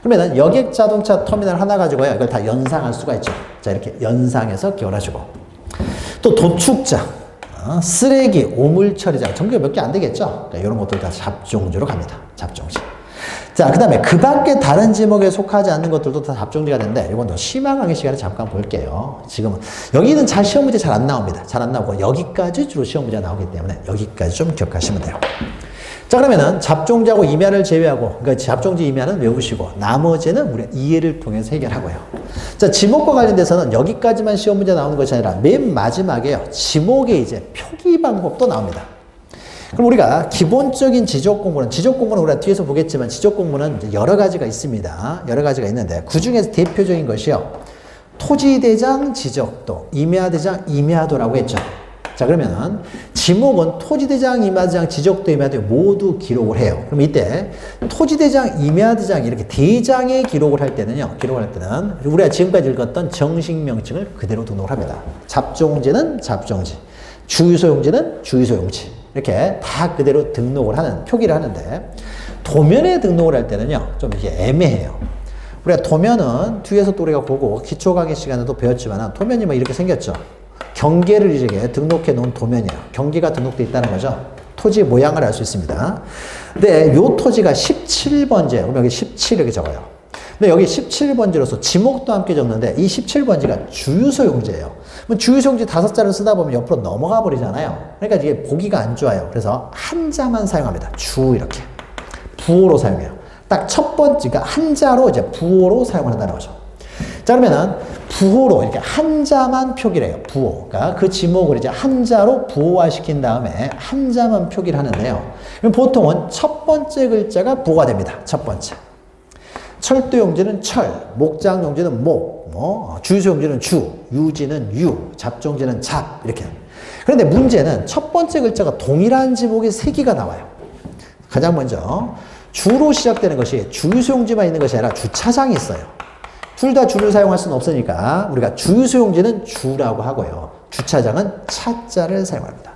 그러면은 여객 자동차 터미널 하나 가지고요, 이걸 다 연상할 수가 있죠. 자, 이렇게 연상해서 기억하시고. 또 도축장, 쓰레기, 오물처리장, 전부 몇 개 안 되겠죠? 그러니까 이런 것들 다 잡종지로 갑니다. 잡종지. 자, 그 다음에 그 밖에 다른 지목에 속하지 않는 것들도 다 잡종지가 되는데, 이건 더 심화 강의 시간에 잠깐 볼게요. 지금은 여기는 잘 시험 문제 잘 안 나옵니다. 잘 안 나오고 여기까지 주로 시험 문제가 나오기 때문에 여기까지 좀 기억하시면 돼요. 자, 그러면은 잡종지하고 임야를 제외하고, 그러니까 잡종지 임야는 외우시고 나머지는 우리가 이해를 통해서 해결하고요. 자, 지목과 관련돼서는 여기까지만 시험 문제 나오는 것이 아니라 맨 마지막에요, 지목의 이제 표기 방법도 나옵니다. 그럼 우리가 기본적인 지적 공부는 우리가 뒤에서 보겠지만, 지적 공부는 여러 가지가 있습니다. 여러 가지가 있는데, 그 중에서 대표적인 것이요, 토지대장 지적도, 임야대장 임야도라고 했죠. 자, 그러면 지목은 토지대장, 임야대장, 지적도, 임야도 모두 기록을 해요. 그럼 이때 토지대장, 임야대장 이렇게 대장에 기록을 할 때는 우리가 지금까지 읽었던 정식 명칭을 그대로 등록을 합니다. 잡종지는 잡종지, 주유소용지는 주유소용지, 이렇게 다 그대로 등록을 하는, 표기를 하는데, 도면에 등록을 할 때는요, 좀 이게 애매해요. 우리가 도면은 뒤에서 또 우리가 보고 기초 강의 시간에도 배웠지만, 도면이 뭐 이렇게 생겼죠. 경계를 이렇게 등록해 놓은 도면이에요. 경계가 등록되어 있다는 거죠. 토지 모양을 알 수 있습니다. 근데 요 토지가 17번지예요. 그럼 여기 17 이렇게 적어요. 근데 여기 17번지로서 지목도 함께 적는데, 이 17번지가 주유소용지예요. 주유소용지 5자를 쓰다 보면 옆으로 넘어가 버리잖아요. 그러니까 이게 보기가 안 좋아요. 그래서 한자만 사용합니다. 주 이렇게. 부호로 사용해요. 딱 첫 번째가 한자로 이제 부호로 사용한다는 거죠. 자, 그러면은 부호로 이렇게 한자만 표기를 해요. 부호. 그러니까 그 지목을 이제 한자로 부호화 시킨 다음에 한자만 표기를 하는데요. 그럼 보통은 첫 번째 글자가 부호가 됩니다. 첫 번째. 철도용지는 철, 목장용지는 목, 주유소용지는 주, 유지는 유, 잡종지는 잡, 이렇게. 그런데 문제는 첫 번째 글자가 동일한 지목이 3개가 나와요. 가장 먼저 주로 시작되는 것이 주유소용지만 있는 것이 아니라 주차장이 있어요. 둘 다 주를 사용할 수는 없으니까 우리가 주유소용지는 주라고 하고요, 주차장은 차자를 사용합니다.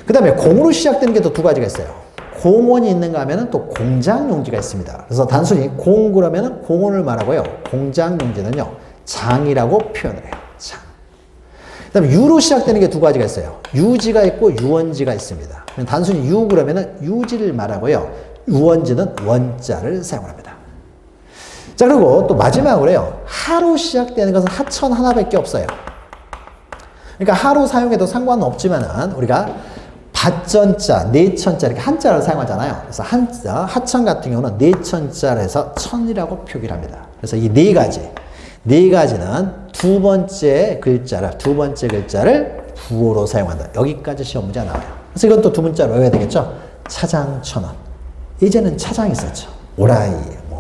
그 다음에 공으로 시작되는 게 또 2가지가 있어요. 공원이 있는가 하면은 또 공장용지가 있습니다. 그래서 단순히 공 그러면은 공원을 말하고요, 공장용지는요, 장이라고 표현을 해요. 장. 그 다음에 유로 시작되는 게 2가지가 있어요. 유지가 있고 유원지가 있습니다. 단순히 유 그러면은 유지를 말하고요, 유원지는 원자를 사용합니다. 자, 그리고 또 마지막으로요, 하로 시작되는 것은 하천 하나밖에 없어요. 그러니까 하로 사용해도 상관은 없지만은 우리가 밭전자, 내천자 이렇게 한자를 사용하잖아요. 그래서 한자, 하천 같은 경우는 내천자를 해서 천이라고 표기를 합니다. 그래서 이 4가지는 두 번째 글자를 부호로 사용한다. 여기까지 시험 문제가 나와요. 그래서 이건 또 2문자로 외워야 되겠죠. 차장 천원. 이제는 차장이 있었죠. 오라이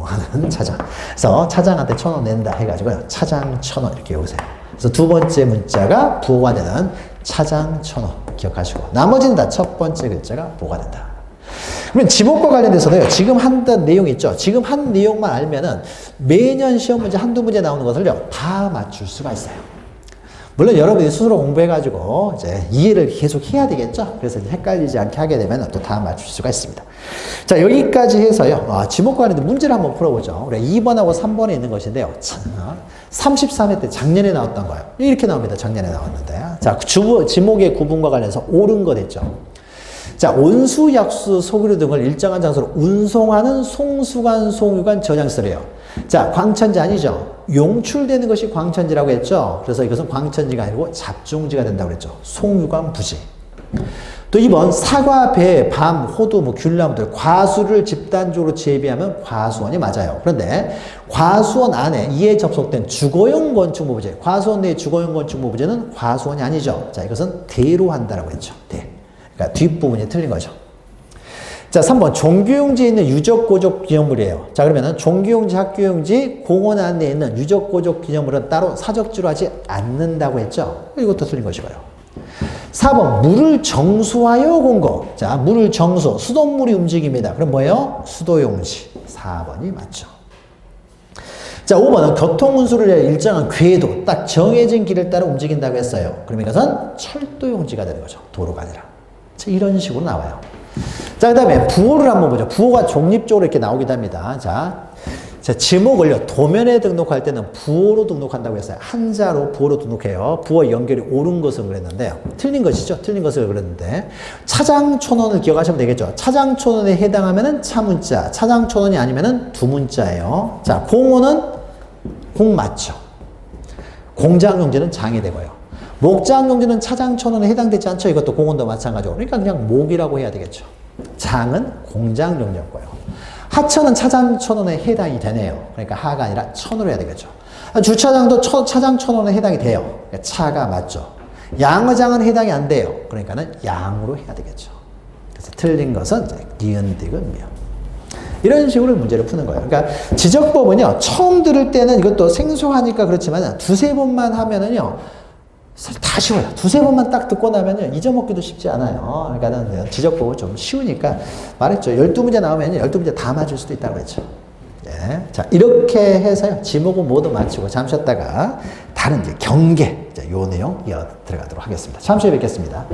하는 차장. 그래서 차장한테 1,000원 낸다 해가지고요, 차장 1,000원 이렇게 외우세요. 그래서 두 번째 문자가 부호가 되는 차장천호 기억하시고 나머지는 다 첫 번째 글자가 부호가 된다. 그러면 지목과 관련돼서도요. 지금 한다는 내용이 있죠. 지금 한 내용만 알면은 매년 시험 문제 한두 문제 나오는 것을요. 다 맞출 수가 있어요. 물론 여러분이 스스로 공부해가지고 이제 이해를 계속 해야 되겠죠. 그래서 이제 헷갈리지 않게 하게 되면 또 다 맞출 수가 있습니다. 자, 여기까지 해서요. 지목과 관련된 문제를 한번 풀어보죠. 우리 2번하고 3번에 있는 것인데요. 33회 때 작년에 나왔던 거예요. 이렇게 나옵니다. 작년에 나왔는데. 자, 지목의 구분과 관련해서 옳은 거 됐죠. 자, 온수, 약수, 소규류 등을 일정한 장소로 운송하는 송수관, 송유관, 저장시설이에요. 자, 광천지 아니죠? 용출되는 것이 광천지라고 했죠? 그래서 이것은 광천지가 아니고 잡종지가 된다고 그랬죠. 송유관, 부지. 또 2번, 사과, 배, 밤, 호두, 귤나무들, 과수를 집단적으로 재배하면 과수원이 맞아요. 그런데 과수원 안에 이에 접속된 주거용 건축물부지, 과수원 내의 주거용 건축물부지는 과수원이 아니죠. 자, 이것은 대로 한다라고 했죠. 대. 그러니까 뒷부분이 틀린 거죠. 자, 3번 종교용지에 있는 유적고적 기념물이에요. 자, 그러면은 종교용지, 학교용지, 공원 안에 있는 유적고적 기념물은 따로 사적지로 하지 않는다고 했죠. 이것도 틀린 것이고요. 4번 물을 정수하여 공고. 자, 물을 정수, 수돗물이 움직입니다. 그럼 뭐예요? 수도용지. 4번이 맞죠. 자, 5번은 교통운수를 위해 일정한 궤도, 딱 정해진 길을 따라 움직인다고 했어요. 그럼 이것은 철도용지가 되는 거죠. 도로가 아니라. 자, 이런 식으로 나와요. 자, 그 다음에 부호를 한번 보죠. 부호가 독립적으로 이렇게 나오기도 합니다. 자, 지목을요, 도면에 등록할 때는 부호로 등록한다고 했어요. 한자로 부호로 등록해요. 부호 연결이 옳은 것을 그랬는데요. 틀린 것이죠. 틀린 것을 그랬는데. 차장촌원을 기억하시면 되겠죠. 차장촌원에 해당하면은 차문자, 차장촌원이 아니면은 두문자예요. 자, 공원은 공 맞죠. 공장용지는 장이 되고요. 목장용지는 차장촌원에 해당되지 않죠. 이것도 공원도 마찬가지고. 그러니까 그냥 목이라고 해야 되겠죠. 장은 공장용지였고요. 하천은 차장촌원에 해당이 되네요. 그러니까 하가 아니라 천으로 해야 되겠죠. 주차장도 차장촌원에 해당이 돼요. 그러니까 차가 맞죠. 양의장은 해당이 안 돼요. 그러니까는 양으로 해야 되겠죠. 그래서 틀린 것은 이제 니은, 디귿, 미음. 이런 식으로 문제를 푸는 거예요. 그러니까 지적법은요, 처음 들을 때는 이것도 생소하니까 그렇지만 두세 번만 하면은요, 다 쉬워요. 두세 번만 딱 듣고 나면요, 잊어먹기도 쉽지 않아요. 그러니까는 지적법은 좀 쉬우니까 말했죠. 12문제 나오면 12문제 다 맞을 수도 있다고 그랬죠. 예. 자, 이렇게 해서요, 지목은 모두 마치고 잠시 쉬었다가 다른 이제 경계, 요 내용 이어 들어가도록 하겠습니다. 잠시 후에 뵙겠습니다.